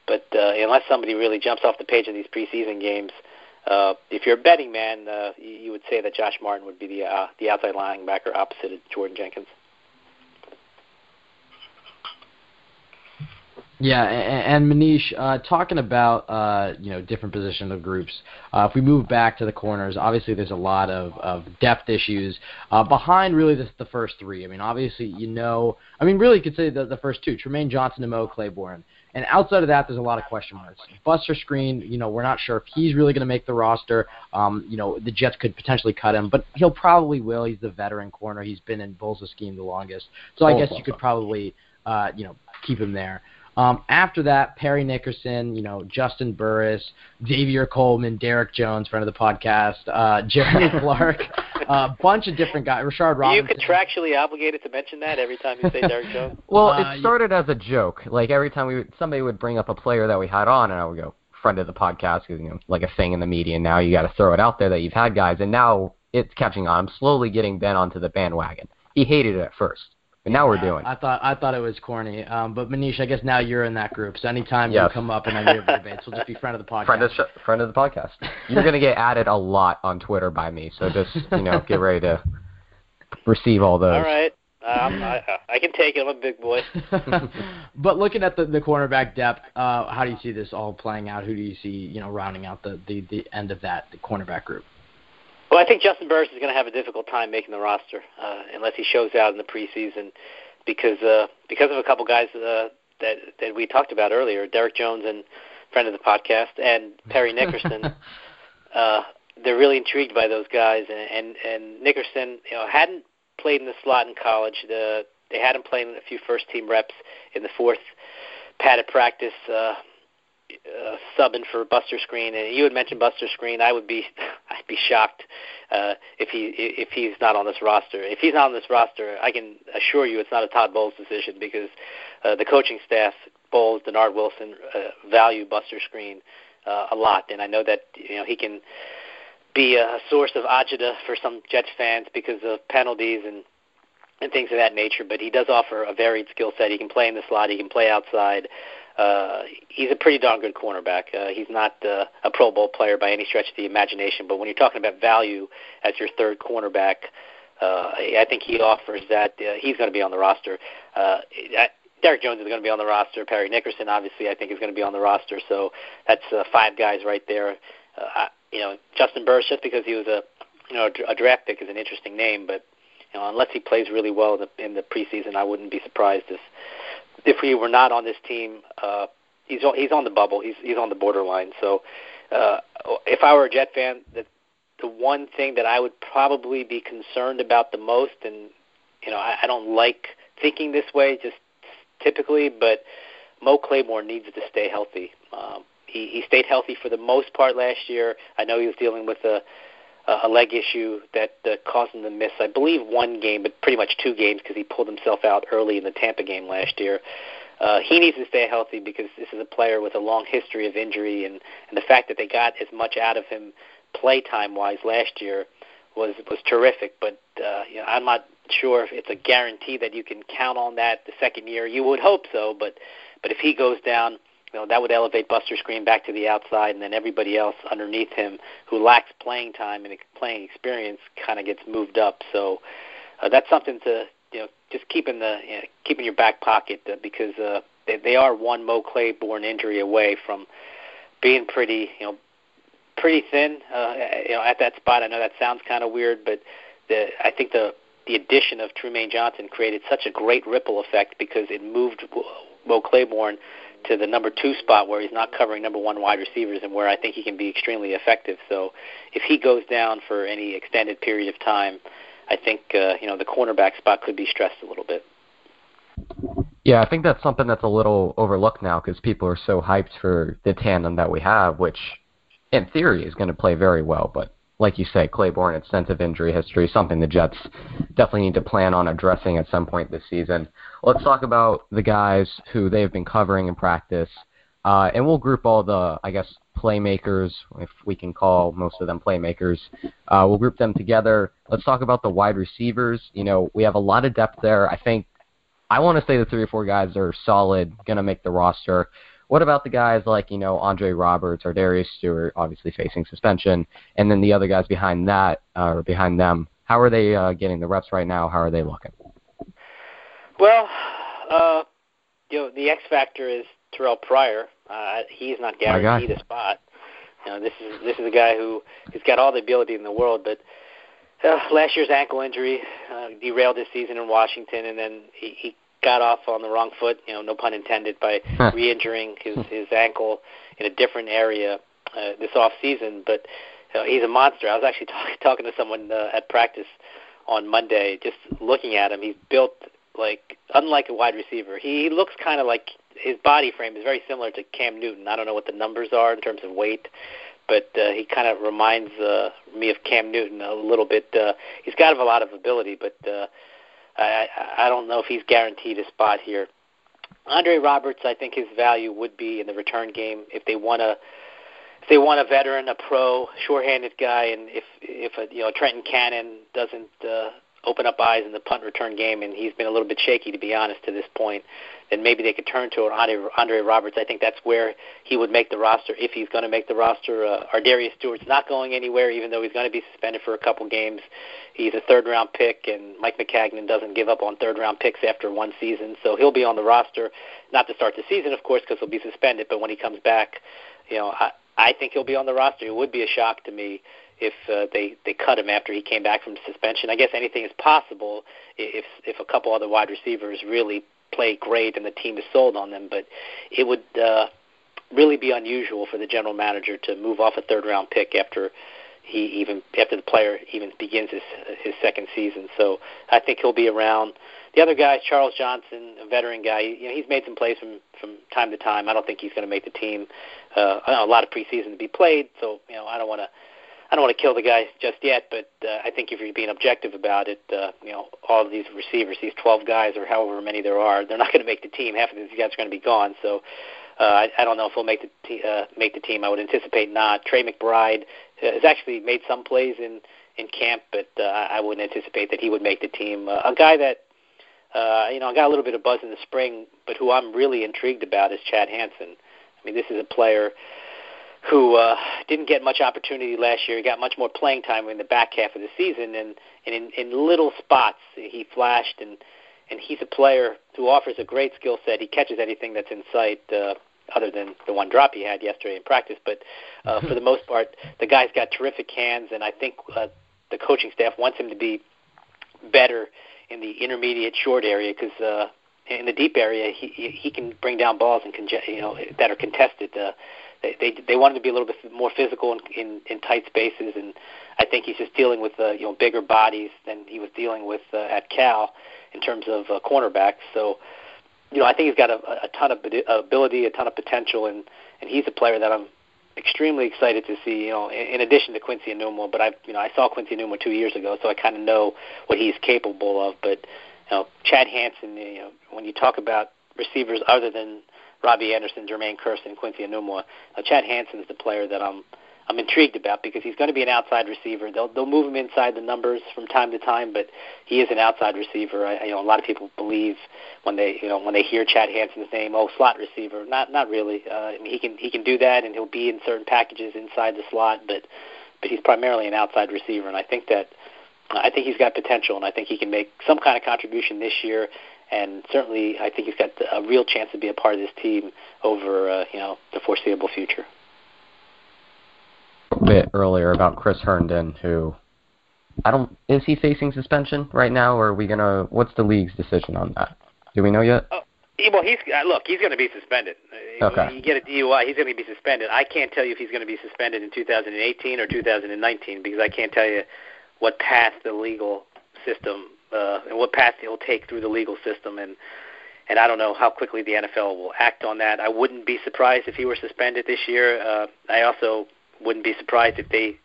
But unless somebody really jumps off the page in these preseason games, if you're a betting man, you would say that Josh Martin would be the outside linebacker opposite of Jordan Jenkins. Yeah, and Manish, talking about different positional groups. If we move back to the corners, obviously there's a lot of depth issues behind really the first three. I mean, obviously really you could say the first two: Tremaine Johnson and Mo Claiborne. And outside of that, there's a lot of question marks. Buster Screen, we're not sure if he's really going to make the roster. The Jets could potentially cut him, but he'll probably will. He's the veteran corner. He's been in Bolsa's scheme the longest, so I guess you could probably keep him there. After that, Perry Nickerson, Justin Burris, Xavier Coleman, Derek Jones, friend of the podcast, Jeremy Clark, a bunch of different guys, Rashard Robinson. Are you contractually obligated to mention that every time you say Derek Jones? Well, it started as a joke. Like every time somebody would bring up a player that we had on, and I would go, friend of the podcast, because, like a thing in the media, and now you got to throw it out there that you've had guys, and now it's catching on. I'm slowly getting Ben onto the bandwagon. He hated it at first. But now we're doing. I thought it was corny. But Manish, I guess now you're in that group. So anytime you come up in any of the debates, we'll just be friend of the podcast. Friend of the podcast. You're going to get added a lot on Twitter by me. So just get ready to receive all those. All right. I can take it. I'm a big boy. But looking at the cornerback depth, how do you see this all playing out? Who do you see rounding out the end of the cornerback group? Well, I think Justin Burris is going to have a difficult time making the roster unless he shows out in the preseason because of a couple guys that we talked about earlier, Derek Jones and friend of the podcast, and Perry Nickerson. They're really intrigued by those guys, and Nickerson hadn't played in the slot in college. They had him playing a few first-team reps in the fourth padded practice, subbing for Buster Screen, and you had mentioned Buster Screen. I'd be shocked if he's not on this roster. If he's not on this roster, I can assure you it's not a Todd Bowles decision because the coaching staff, Bowles, Denard Wilson, value Buster Screen a lot, and I know that he can be a source of agita for some Jets fans because of penalties and things of that nature. But he does offer a varied skill set. He can play in the slot. He can play outside. He's a pretty darn good cornerback. He's not a Pro Bowl player by any stretch of the imagination, but when you're talking about value as your third cornerback, I think he offers that. He's going to be on the roster. Derek Jones is going to be on the roster. Perry Nickerson, obviously, I think is going to be on the roster. So that's five guys right there. Justin Burris, just because he was a draft pick, is an interesting name, but unless he plays really well in the preseason, I wouldn't be surprised if he were not on this team. He's on the bubble. He's on the borderline. So if I were a Jet fan, the one thing that I would probably be concerned about the most, and I don't like thinking this way just typically, but Mo Claiborne needs to stay healthy. He stayed healthy for the most part last year. I know he was dealing with a leg issue that caused him to miss, I believe, one game, but pretty much two games because he pulled himself out early in the Tampa game last year. he needs to stay healthy because this is a player with a long history of injury, and the fact that they got as much out of him playtime-wise last year was terrific. But I'm not sure if it's a guarantee that you can count on that the second year. You would hope so, but if he goes down, that would elevate Buster Skrine back to the outside, and then everybody else underneath him who lacks playing time and playing experience kind of gets moved up. So that's something to just keep in your back pocket because they are one Mo Claiborne injury away from being pretty thin at that spot. I know that sounds kind of weird, but I think the addition of Trumaine Johnson created such a great ripple effect because it moved Mo Claiborne to the number 2 spot where he's not covering number 1 wide receivers and where I think he can be extremely effective. So if he goes down for any extended period of time, I think the cornerback spot could be stressed a little bit. Yeah, I think that's something that's a little overlooked now because people are so hyped for the tandem that we have, which in theory is going to play very well. But like you say, Claiborne, extensive injury history, something the Jets definitely need to plan on addressing at some point this season. Let's talk about the guys who they've been covering in practice, and we'll group all the, I guess, playmakers, if we can call most of them playmakers. We'll group them together. Let's talk about the wide receivers. We have a lot of depth there. I want to say the 3 or 4 guys are solid, going to make the roster. What about the guys like, Andre Roberts or Darius Stewart, obviously facing suspension, and then the other guys behind that, or behind them? How are they getting the reps right now? How are they looking? Well, the X factor is Terrell Pryor. He's not guaranteed a spot. This is a guy who's got all the ability in the world, but last year's ankle injury derailed his season in Washington, and then he got off on the wrong foot, no pun intended, by re-injuring his ankle in a different area this off season. But he's a monster. I was actually talking to someone at practice on Monday, just looking at him. He's built unlike a wide receiver. He looks kind of like his body frame is very similar to Cam Newton. I don't know what the numbers are in terms of weight, but he kind of reminds me of Cam Newton a little bit. He's got a lot of ability, but I don't know if he's guaranteed a spot here. Andre Roberts, I think his value would be in the return game if they want a veteran, a pro, short-handed guy, and if Trenton Cannon doesn't open up eyes in the punt return game, and he's been a little bit shaky, to be honest, to this point, then maybe they could turn to Andre Roberts. I think that's where he would make the roster if he's going to make the roster. Darius Stewart's not going anywhere, even though he's going to be suspended for a couple games. He's a third-round pick, and Mike McCagnon doesn't give up on third-round picks after one season, so he'll be on the roster, not to start the season, of course, because he'll be suspended, but when he comes back, I think he'll be on the roster. It would be a shock to me if they cut him after he came back from suspension. I guess anything is possible if a couple other wide receivers really play great and the team is sold on them, but it would really be unusual for the general manager to move off a third-round pick after the player even begins his second season. So I think he'll be around. The other guy, Charles Johnson, a veteran guy, he's made some plays from time to time. I don't think he's going to make the team. I know a lot of preseason to be played, so I don't want to kill the guy just yet, but I think if you're being objective about it, all of these receivers, these 12 guys or however many there are, they're not going to make the team. Half of these guys are going to be gone, so I don't know if he'll make the team. I would anticipate not. Trey McBride has actually made some plays in camp, but I wouldn't anticipate that he would make the team. A guy that got a little bit of buzz in the spring, but who I'm really intrigued about is Chad Hansen. I mean, this is a player who didn't get much opportunity last year. He got much more playing time in the back half of the season, and in little spots he flashed, and he's a player who offers a great skill set. He catches anything that's in sight, other than the one drop he had yesterday in practice. But for the most part, the guy's got terrific hands, and I think the coaching staff wants him to be better in the intermediate short area because in the deep area he can bring down balls and that are contested. They want him to be a little bit more physical in tight spaces, and I think he's just dealing with bigger bodies than he was dealing with at Cal in terms of cornerbacks. So I think he's got a ton of ability, a ton of potential, and he's a player that I'm extremely excited to see. In addition to Quincy Enunwa, but I saw Quincy Enunwa 2 years ago, so I kind of know what he's capable of. But Chad Hansen, when you talk about receivers other than Robbie Anderson, Jermaine Kearse, and Quincy Enunwa. Chad Hansen's the player that I'm intrigued about because he's going to be an outside receiver. They'll move him inside the numbers from time to time, but he is an outside receiver. A lot of people believe when they hear Chad Hansen's name, slot receiver. Not really. He can do that, and he'll be in certain packages inside the slot, but he's primarily an outside receiver, and I think he's got potential, and I think he can make some kind of contribution this year. And certainly, I think he's got a real chance to be a part of this team over, the foreseeable future. A bit earlier about Chris Herndon, who is he facing suspension right now, or are we gonna? What's the league's decision on that? Do we know yet? Well, he's going to be suspended. Okay. You get a DUI, he's going to be suspended. I can't tell you if he's going to be suspended in 2018 or 2019 because I can't tell you what path the legal system. And what path he'll take through the legal system, and I don't know how quickly the NFL will act on that. I wouldn't be surprised if he were suspended this year. I also wouldn't be surprised if they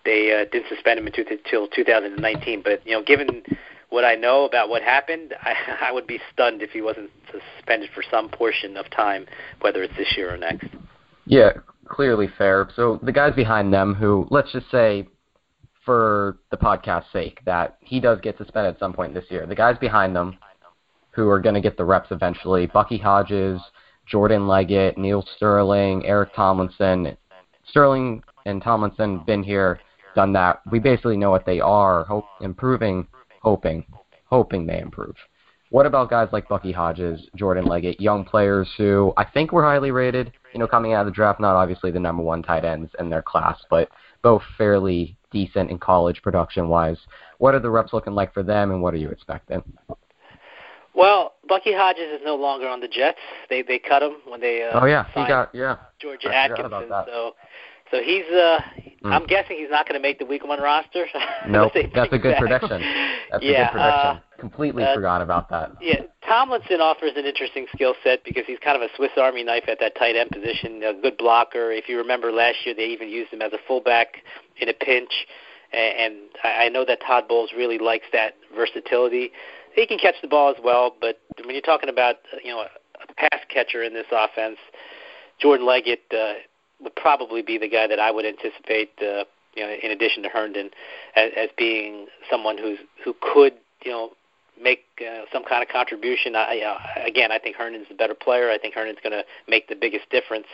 didn't suspend him until 2019. But given what I know about what happened, I would be stunned if he wasn't suspended for some portion of time, whether it's this year or next. Yeah, clearly fair. So the guys behind them, who let's just say, for the podcast's sake, that he does get suspended at some point this year. The guys behind them who are going to get the reps eventually, Bucky Hodges, Jordan Leggett, Neil Sterling, Eric Tomlinson. Sterling and Tomlinson been here, done that. We basically know what they are, hoping they improve. What about guys like Bucky Hodges, Jordan Leggett, young players who I think were highly rated, coming out of the draft, not obviously the number one tight ends in their class, but both fairly decent in college production-wise. What are the reps looking like for them, and what are you expecting? Well, Bucky Hodges is no longer on the Jets. They cut him when they signed Georgia Atkinson. So he's I'm guessing he's not going to make the Week 1 roster. No, that's a good prediction. That's a good prediction. Completely forgot about that. Yeah, Tomlinson offers an interesting skill set because he's kind of a Swiss Army knife at that tight end position, a good blocker. If you remember last year, they even used him as a fullback in a pinch, and I know that Todd Bowles really likes that versatility. He can catch the ball as well, but when you're talking about a pass catcher in this offense, Jordan Leggett would probably be the guy that I would anticipate, in addition to Herndon, as being someone who could make some kind of contribution. Again, I think Herndon's the better player. I think Herndon's going to make the biggest difference.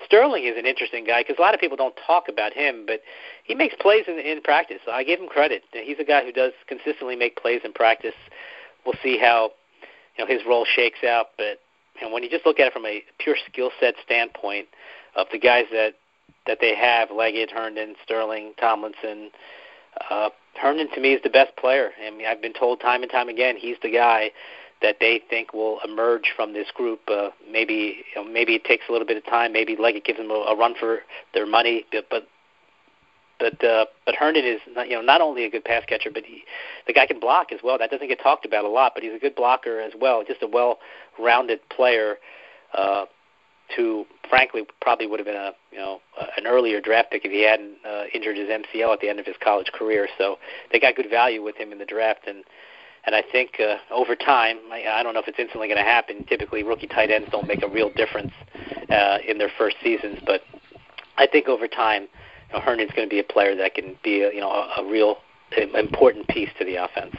Sterling is an interesting guy because a lot of people don't talk about him, but he makes plays in practice. So I give him credit. He's a guy who does consistently make plays in practice. We'll see how his role shakes out, but when you just look at it from a pure skill set standpoint of the guys that they have, Leggett, Herndon, Sterling, Tomlinson, Herndon to me is the best player. I mean, I've been told time and time again he's the guy that they think will emerge from this group. Maybe it takes a little bit of time. Maybe Leggett gives them a run for their money, but Herndon is not only a good pass catcher, but the guy can block as well. That doesn't get talked about a lot, but he's a good blocker as well. Just a well-rounded player. Who frankly probably would have been an earlier draft pick if he hadn't injured his MCL at the end of his college career. So they got good value with him in the draft, and I think over time, I don't know if it's instantly going to happen. Typically, rookie tight ends don't make a real difference in their first seasons, but I think over time, Herndon's going to be a player that can be a real important piece to the offense.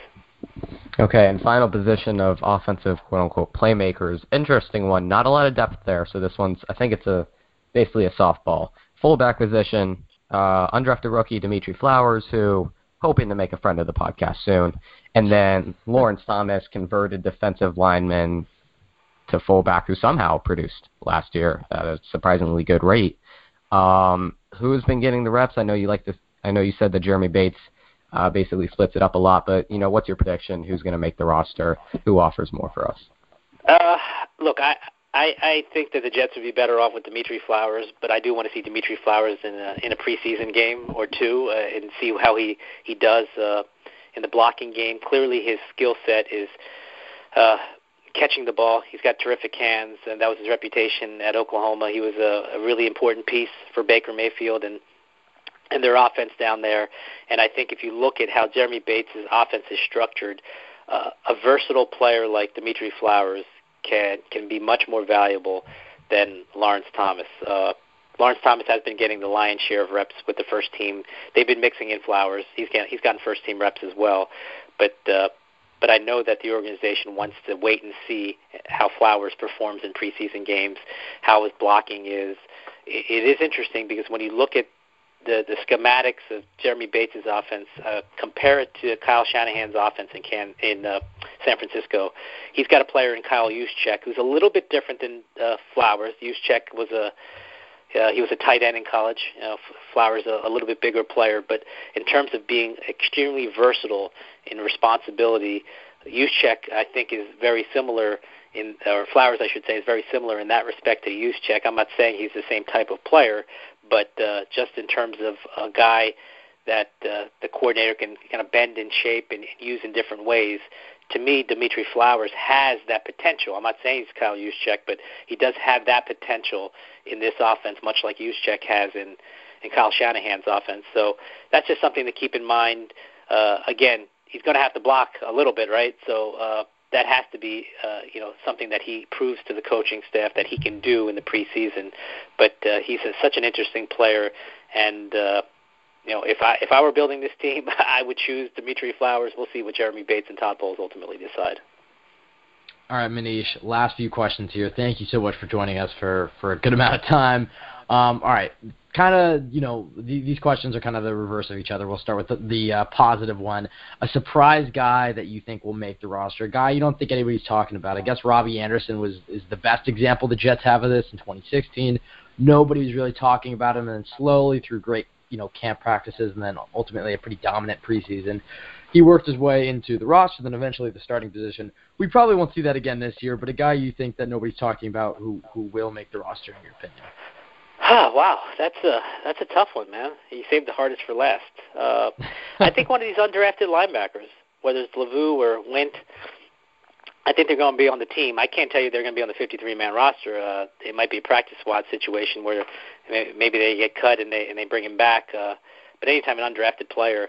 Okay, and final position of offensive quote-unquote playmakers. Interesting one. Not a lot of depth there, so this one's, I think it's basically a softball. Fullback position, undrafted rookie Dimitri Flowers, who hoping to make a friend of the podcast soon. And then Lawrence Thomas, converted defensive lineman to fullback, who somehow produced last year at a surprisingly good rate. Who's been getting the reps? I know you said that Jeremy Bates basically splits it up a lot, but what's your prediction? Who's going to make the roster? Who offers more for us? Look, I think that the Jets would be better off with Dimitri Flowers, but I do want to see Dimitri Flowers in a preseason game or two and see how he does in the blocking game. Clearly, his skill set is catching the ball. He's got terrific hands, and that was his reputation at Oklahoma. He was a really important piece for Baker Mayfield and their offense down there. And I think if you look at how Jeremy Bates' offense is structured, a versatile player like Dimitri Flowers can be much more valuable than Lawrence Thomas. Lawrence Thomas has been getting the lion's share of reps with the first team. They've been mixing in Flowers. He's gotten first team reps as well, but I know that the organization wants to wait and see how Flowers performs in preseason games, how his blocking is. It is interesting because when you look at the schematics of Jeremy Bates' offense, compare it to Kyle Shanahan's offense in San Francisco. He's got a player in Kyle Juszczyk who's a little bit different than Flowers. Juszczyk was he was a tight end in college. Flowers a little bit bigger player, but in terms of being extremely versatile in responsibility, Juszczyk I think is very similar or Flowers I should say is very similar in that respect to Juszczyk. I'm not saying he's the same type of player, but just in terms of a guy that the coordinator can kind of bend in shape and use in different ways, to me, Dimitri Flowers has that potential. I'm not saying he's Kyle Juszczyk, but he does have that potential in this offense, much like Juszczyk has in Kyle Shanahan's offense. So that's just something to keep in mind. Again, he's going to have to block a little bit, right? So that has to be, something that he proves to the coaching staff that he can do in the preseason. But he's such an interesting player, and if I were building this team, I would choose Dimitri Flowers. We'll see what Jeremy Bates and Todd Bowles ultimately decide. All right, Manish, last few questions here. Thank you so much for joining us for a good amount of time. All right, kind of, these questions are kind of the reverse of each other. We'll start with the positive one. A surprise guy that you think will make the roster, a guy you don't think anybody's talking about. I guess Robbie Anderson is the best example the Jets have of this in 2016. Nobody was really talking about him, and then slowly through great camp practices and then ultimately a pretty dominant preseason, he worked his way into the roster, then eventually the starting position. We probably won't see that again this year, but a guy you think that nobody's talking about who will make the roster in your opinion. Wow, that's a tough one, man. You saved the hardest for last. I think one of these undrafted linebackers, whether it's Lavu or Wint, I think they're going to be on the team. I can't tell you they're going to be on the 53-man roster. It might be a practice squad situation where maybe they get cut and they bring him back. But anytime an undrafted player,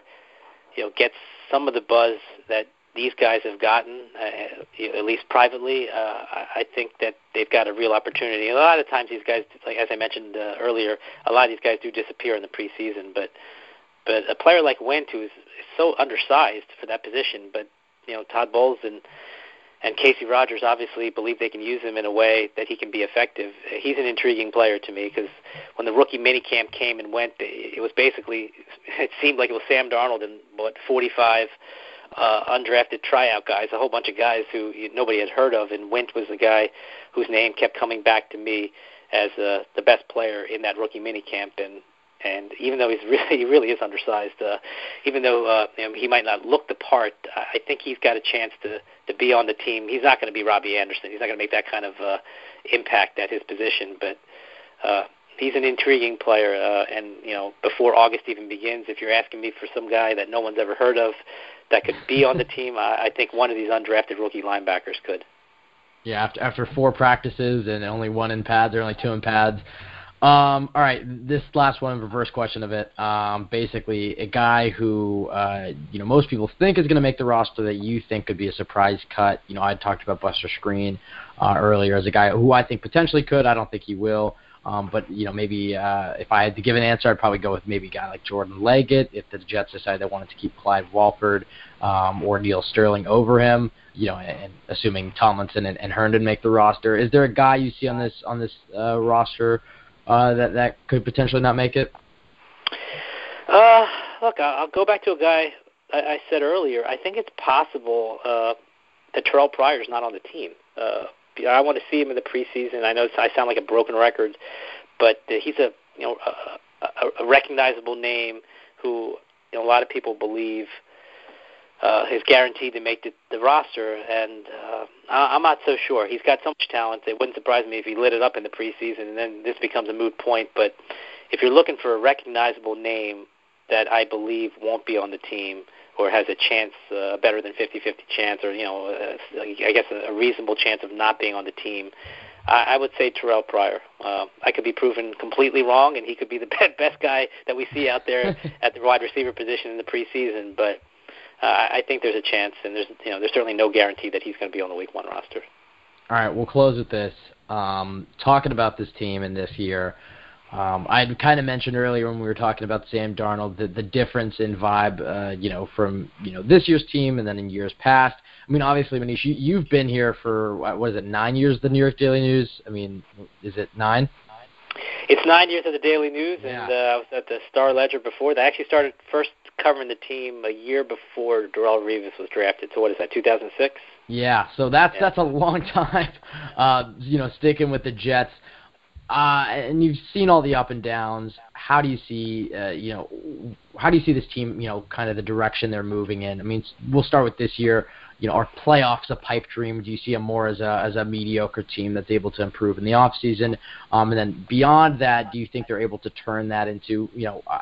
gets some of the buzz that these guys have gotten, at least privately, I think that they've got a real opportunity. A lot of times these guys, like as I mentioned earlier, a lot of these guys do disappear in the preseason. But a player like Wint, who is so undersized for that position, but Todd Bowles and Casey Rogers obviously believe they can use him in a way that he can be effective. He's an intriguing player to me because when the rookie minicamp came and went, it seemed like it was Sam Darnold and 45 undrafted tryout guys, a whole bunch of guys who nobody had heard of, and Wint was the guy whose name kept coming back to me as the best player in that rookie minicamp. And even though he really is undersized, even though he might not look the part, I think he's got a chance to be on the team. He's not going to be Robbie Anderson. He's not going to make that kind of impact at his position, but he's an intriguing player. And before August even begins, if you're asking me for some guy that no one's ever heard of that could be on the team, I think one of these undrafted rookie linebackers could. Yeah, after 4 practices and only 1 in pads, or only 2 in pads. All right, this last one, reverse question of it. Basically, a guy who most people think is going to make the roster that you think could be a surprise cut. I talked about Buster Skrine earlier as a guy who I think potentially could. I don't think he will. But maybe if I had to give an answer, I'd probably go with maybe a guy like Jordan Leggett if the Jets decided they wanted to keep Clyde Walford or Neil Sterling over him. And assuming Tomlinson and Herndon make the roster, is there a guy you see on this roster that could potentially not make it? Look, I'll go back to a guy I said earlier. I think it's possible that Terrell Pryor's not on the team. I want to see him in the preseason. I know I sound like a broken record, but he's a recognizable name who a lot of people believe is guaranteed to make the roster, and I'm not so sure. He's got so much talent. It wouldn't surprise me if he lit it up in the preseason, and then this becomes a moot point. But if you're looking for a recognizable name that I believe won't be on the team or has a chance, better than 50-50 chance, or I guess a reasonable chance of not being on the team, I would say Terrell Pryor. I could be proven completely wrong, and he could be the best guy that we see out there at the wide receiver position in the preseason, but I think there's a chance, and there's certainly no guarantee that he's going to be on the Week 1 roster. All right, we'll close with this. Talking about this team and this year, I had kind of mentioned earlier when we were talking about Sam Darnold the difference in vibe, from this year's team and then in years past. I mean, obviously, Manish, you've been here for what is it, 9 years? The New York Daily News. I mean, is it 9? It's 9 years at the Daily News, yeah. And I was at the Star Ledger before that. I actually started first covering the team a year before Darrelle Revis was drafted. So what is that, 2006? Yeah, so that's a long time, sticking with the Jets. And you've seen all the up and downs. How do you see, how do you see this team, kind of the direction they're moving in? I mean, we'll start with this year. Are playoffs a pipe dream? Do you see them more as a mediocre team that's able to improve in the offseason? And then beyond that, do you think they're able to turn that into,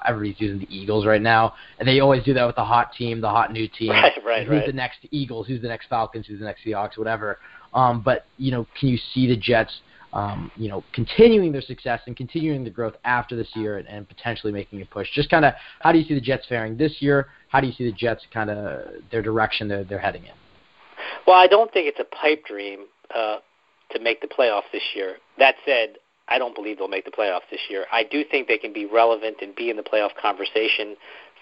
everybody's using the Eagles right now, and they always do that with the hot team, the hot new team. Right. Who's the next Eagles? Who's the next Falcons? Who's the next Seahawks? Whatever. But, can you see the Jets, continuing their success and continuing the growth after this year and potentially making a push? Just kind of, how do you see the Jets faring this year? How do you see the Jets kind of their direction they're heading in? Well, I don't think it's a pipe dream to make the playoffs this year. That said, I don't believe they'll make the playoffs this year. I do think they can be relevant and be in the playoff conversation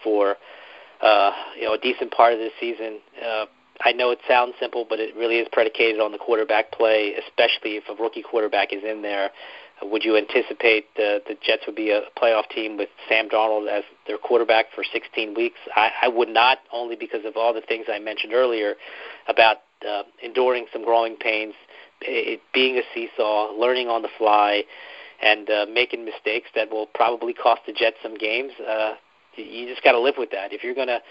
for a decent part of this season. I know it sounds simple, but it really is predicated on the quarterback play, especially if a rookie quarterback is in there. Would you anticipate the Jets would be a playoff team with Sam Darnold as their quarterback for 16 weeks? I would not, only because of all the things I mentioned earlier about enduring some growing pains, it being a seesaw, learning on the fly, and making mistakes that will probably cost the Jets some games. You just got to live with that. If you're going to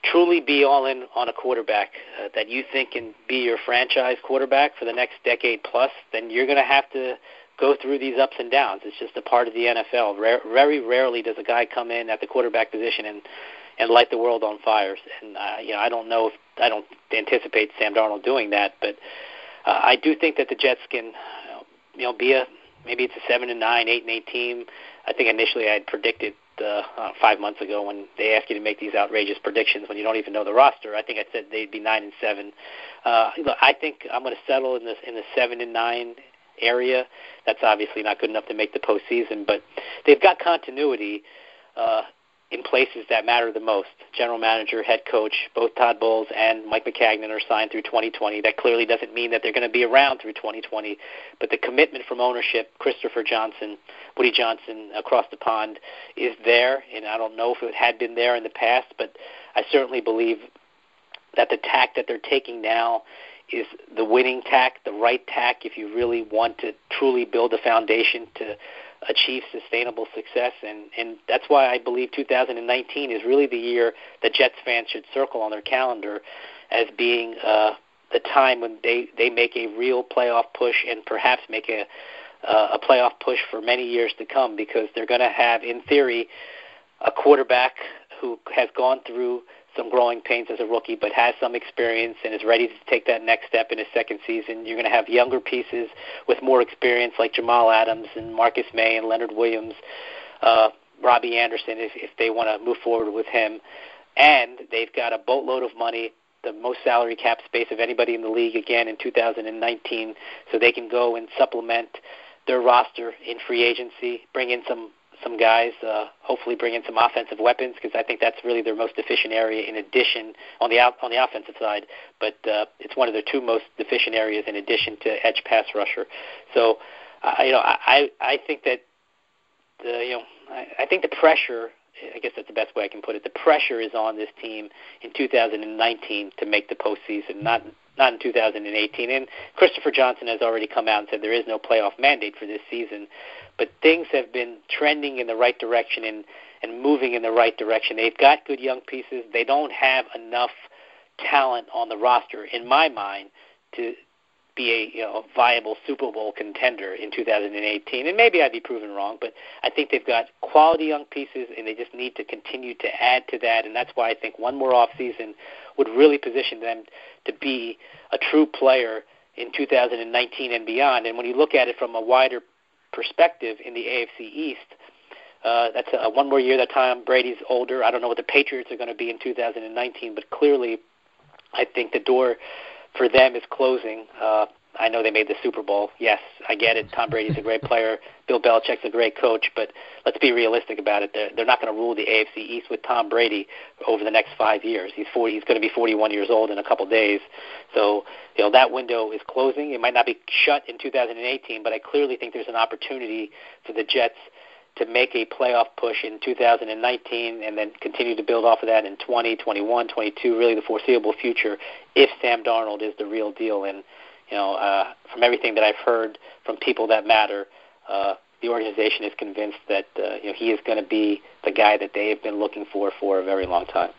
truly be all in on a quarterback that you think can be your franchise quarterback for the next decade plus, then you're going to have to go through these ups and downs. It's just a part of the NFL. Very rarely does a guy come in at the quarterback position and light the world on fire. And I don't anticipate Sam Darnold doing that, but I do think that the Jets can, be maybe it's a 7-9, 8-8 team. I think initially I had predicted 5 months ago when they ask you to make these outrageous predictions when you don't even know the roster. I think I said they'd be 9-7. I think I'm going to settle in the 7-9 area. That's obviously not good enough to make the postseason, but they've got continuity in places that matter the most. General manager, head coach, both Todd Bowles and Mike McCagnon are signed through 2020. That clearly doesn't mean that they're going to be around through 2020, but the commitment from ownership, Christopher Johnson, Woody Johnson across the pond, is there, and I don't know if it had been there in the past, but I certainly believe that the tack that they're taking now is the winning tack, the right tack if you really want to truly build a foundation to achieve sustainable success. And that's why I believe 2019 is really the year that Jets fans should circle on their calendar as being the time when they make a real playoff push and perhaps make a playoff push for many years to come, because they're going to have, in theory, a quarterback who has gone through some growing pains as a rookie, but has some experience and is ready to take that next step in his second season. You're going to have younger pieces with more experience like Jamal Adams and Marcus May and Leonard Williams, Robbie Anderson if they want to move forward with him. And they've got a boatload of money, the most salary cap space of anybody in the league again in 2019, so they can go and supplement their roster in free agency, bring in some guys, hopefully bring in some offensive weapons, because I think that's really their most deficient area in addition on the offensive side. But it's one of their two most deficient areas in addition to edge pass rusher. So, I think that I think the pressure, I guess that's the best way I can put it, the pressure is on this team in 2019 to make the postseason, not in 2018. And Christopher Johnson has already come out and said there is no playoff mandate for this season. But things have been trending in the right direction and moving in the right direction. They've got good young pieces. They don't have enough talent on the roster, in my mind, to be a viable Super Bowl contender in 2018. And maybe I'd be proven wrong, but I think they've got quality young pieces, and they just need to continue to add to that. And that's why I think one more offseason would really position them to be a true player in 2019 and beyond. And when you look at it from a wider perspective in the AFC East, that's one more year that Tom Brady's older. I don't know what the Patriots are going to be in 2019, but clearly I think the door for them is closing. I know they made the Super Bowl. Yes, I get it. Tom Brady's a great player. Bill Belichick's a great coach. But let's be realistic about it. They're not going to rule the AFC East with Tom Brady over the next 5 years. He's going to be 41 years old in a couple days. So, that window is closing. It might not be shut in 2018, but I clearly think there's an opportunity for the Jets to make a playoff push in 2019 and then continue to build off of that in 20, 21, 22, really the foreseeable future if Sam Darnold is the real deal. And, from everything that I've heard from people that matter, the organization is convinced that he is going to be the guy that they have been looking for a very long time.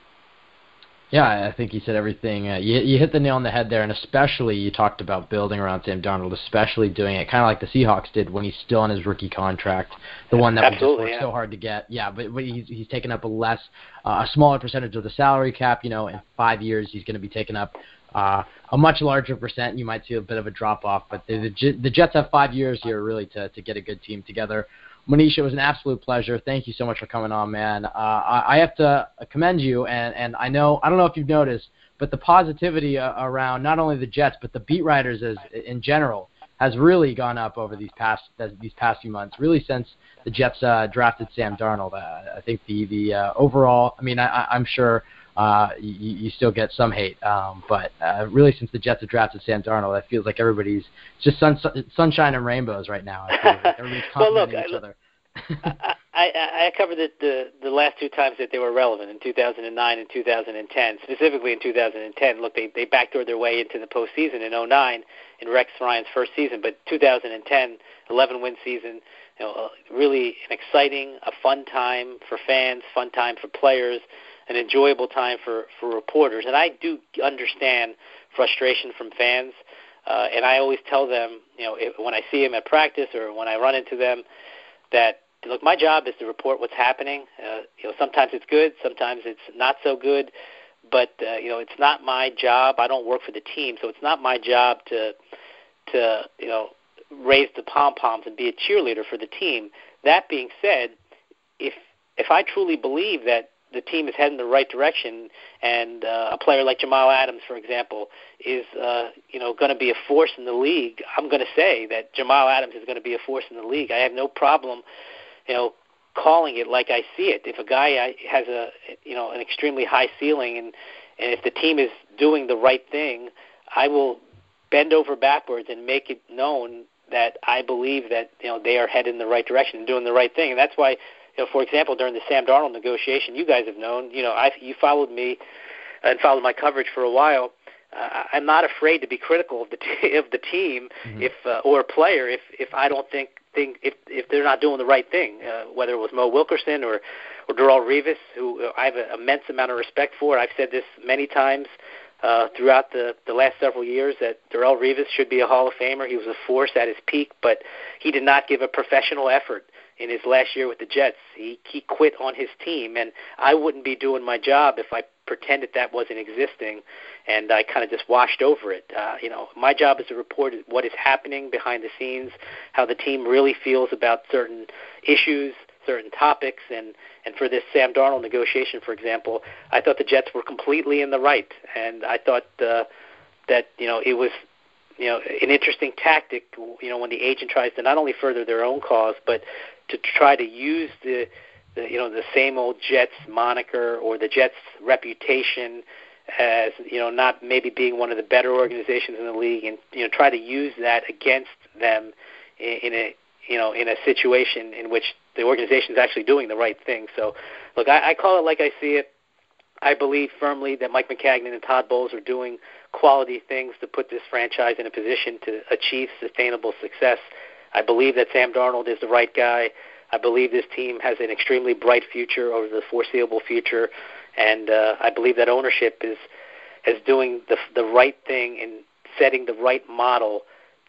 Yeah, I think you said everything. You hit the nail on the head there, and especially you talked about building around Sam Darnold, especially doing it kind of like the Seahawks did when he's still on his rookie contract, the one that we just worked so hard to get. Yeah, but he's taken up a smaller percentage of the salary cap. In 5 years he's going to be taking up a much larger percent. You might see a bit of a drop-off, but the Jets have 5 years here really to get a good team together. Manish, it was an absolute pleasure. Thank you so much for coming on, man. I have to commend you, and I don't know if you've noticed, but the positivity around not only the Jets but the beat writers in general has really gone up over these past few months, really since the Jets drafted Sam Darnold. I think the overall, I'm sure you still get some hate, but really since the Jets have drafted Sam Darnold, it feels like everybody's just sunshine and rainbows right now. I feel like everybody's complimenting each other. I covered it the last two times that they were relevant, in 2009 and 2010. Specifically in 2010, look, they backdoored their way into the postseason in 2009 in Rex Ryan's first season, but 2010, 11-win season, really an exciting, a fun time for fans, fun time for players, an enjoyable time for reporters. And I do understand frustration from fans, and I always tell them, when I see them at practice or when I run into them, that, look, my job is to report what's happening. Sometimes it's good, sometimes it's not so good, but it's not my job. I don't work for the team, so it's not my job to raise the pom-poms and be a cheerleader for the team. That being said, if I truly believe that the team is heading the right direction, and a player like Jamal Adams, for example, is going to be a force in the league, I'm going to say that Jamal Adams is going to be a force in the league. I have no problem, calling it like I see it. If a guy has an extremely high ceiling, and if the team is doing the right thing, I will bend over backwards and make it known that I believe that they are headed in the right direction and doing the right thing. And that's why, for example, during the Sam Darnold negotiation, you guys have known, you followed me and followed my coverage for a while. I'm not afraid to be critical of the team, mm-hmm. Or a player if I don't think if they're not doing the right thing, whether it was Mo Wilkerson or Darrelle Revis, who I have an immense amount of respect for. I've said this many times throughout the last several years that Darrelle Revis should be a Hall of Famer. He was a force at his peak, but he did not give a professional effort in his last year with the Jets. He quit on his team, and I wouldn't be doing my job if I pretended that wasn't existing and I kind of just washed over it. My job is to report what is happening behind the scenes, how the team really feels about certain issues, certain topics, and for this Sam Darnold negotiation, for example, I thought the Jets were completely in the right, and I thought that it was an interesting tactic, when the agent tries to not only further their own cause, but to try to use the same old Jets moniker or the Jets reputation as, not maybe being one of the better organizations in the league, and, try to use that against them in a situation in which the organization is actually doing the right thing. So, look, I call it like I see it. I believe firmly that Mike McCagnon and Todd Bowles are doing quality things to put this franchise in a position to achieve sustainable success. I believe that Sam Darnold is the right guy. I believe this team has an extremely bright future over the foreseeable future, and I believe that ownership is doing the right thing and setting the right model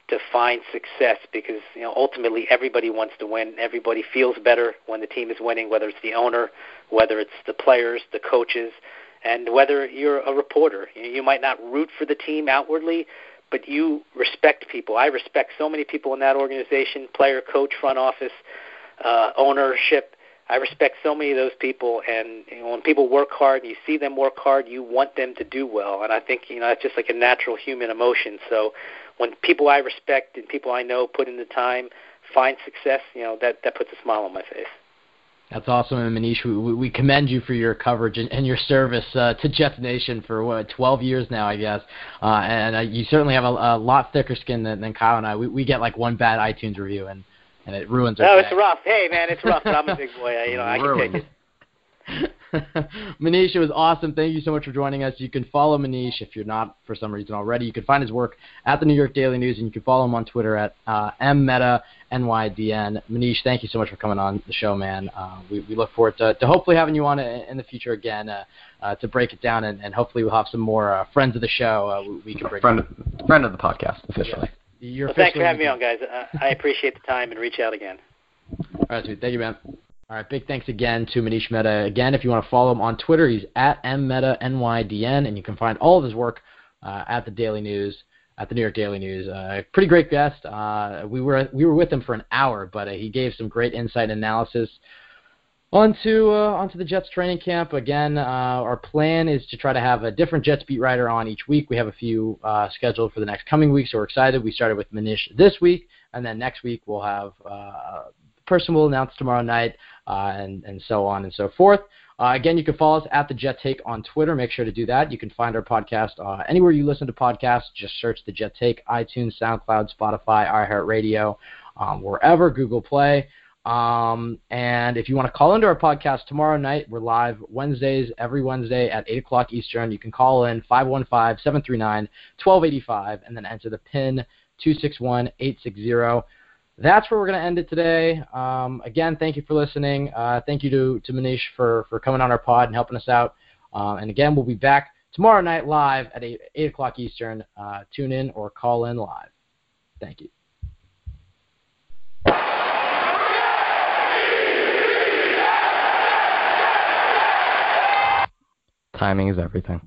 to find success, because ultimately everybody wants to win. Everybody feels better when the team is winning, whether it's the owner, whether it's the players, the coaches, and whether you're a reporter. You might not root for the team outwardly, but you respect people. I respect so many people in that organization, player, coach, front office, ownership. I respect so many of those people, and when people work hard, and you see them work hard, you want them to do well, and I think that's just like a natural human emotion. So when people I respect and people I know put in the time, find success, that puts a smile on my face. That's awesome, and Manish, we commend you for your coverage and your service to Jets Nation for 12 years now, I guess. And you certainly have a lot thicker skin than Kyle and I. We get like one bad iTunes review, and it ruins our day. It's rough. Hey, man, it's rough, but I'm a big boy. I can take it. Manish, it was awesome. Thank you so much for joining us. You can follow Manish if you're not for some reason already. You can find his work at the New York Daily News, and you can follow him on Twitter at mmeta NYDN. Manish, thank you so much for coming on the show, man. We look forward to hopefully having you on in the future again to break it down, and hopefully we'll have some more friends of the show. We can break friend of the podcast officially. Yeah. Thanks for having me on, guys. I appreciate the time, and reach out again. All right, sweet. Thank you, man. All right, big thanks again to Manish Mehta. Again, if you want to follow him on Twitter, he's at mmeta_NYDN, and you can find all of his work at the Daily News, at the New York Daily News. Pretty great guest. We were with him for an hour, but he gave some great insight and analysis onto the Jets training camp. Again, our plan is to try to have a different Jets beat writer on each week. We have a few scheduled for the next coming week, so we're excited. We started with Manish this week, and then next week we'll have person will announce tomorrow night, and so on and so forth. Again, you can follow us at The Jet Take on Twitter. Make sure to do that. You can find our podcast anywhere you listen to podcasts. Just search The Jet Take, iTunes, SoundCloud, Spotify, iHeartRadio, wherever, Google Play. And if you want to call into our podcast tomorrow night, we're live every Wednesday at 8 o'clock Eastern. You can call in 515-739-1285 and then enter the PIN 261860. That's where we're going to end it today. Again, thank you for listening. Thank you to Manish for coming on our pod and helping us out. And again, we'll be back tomorrow night live at 8 o'clock Eastern. Tune in or call in live. Thank you. Timing is everything.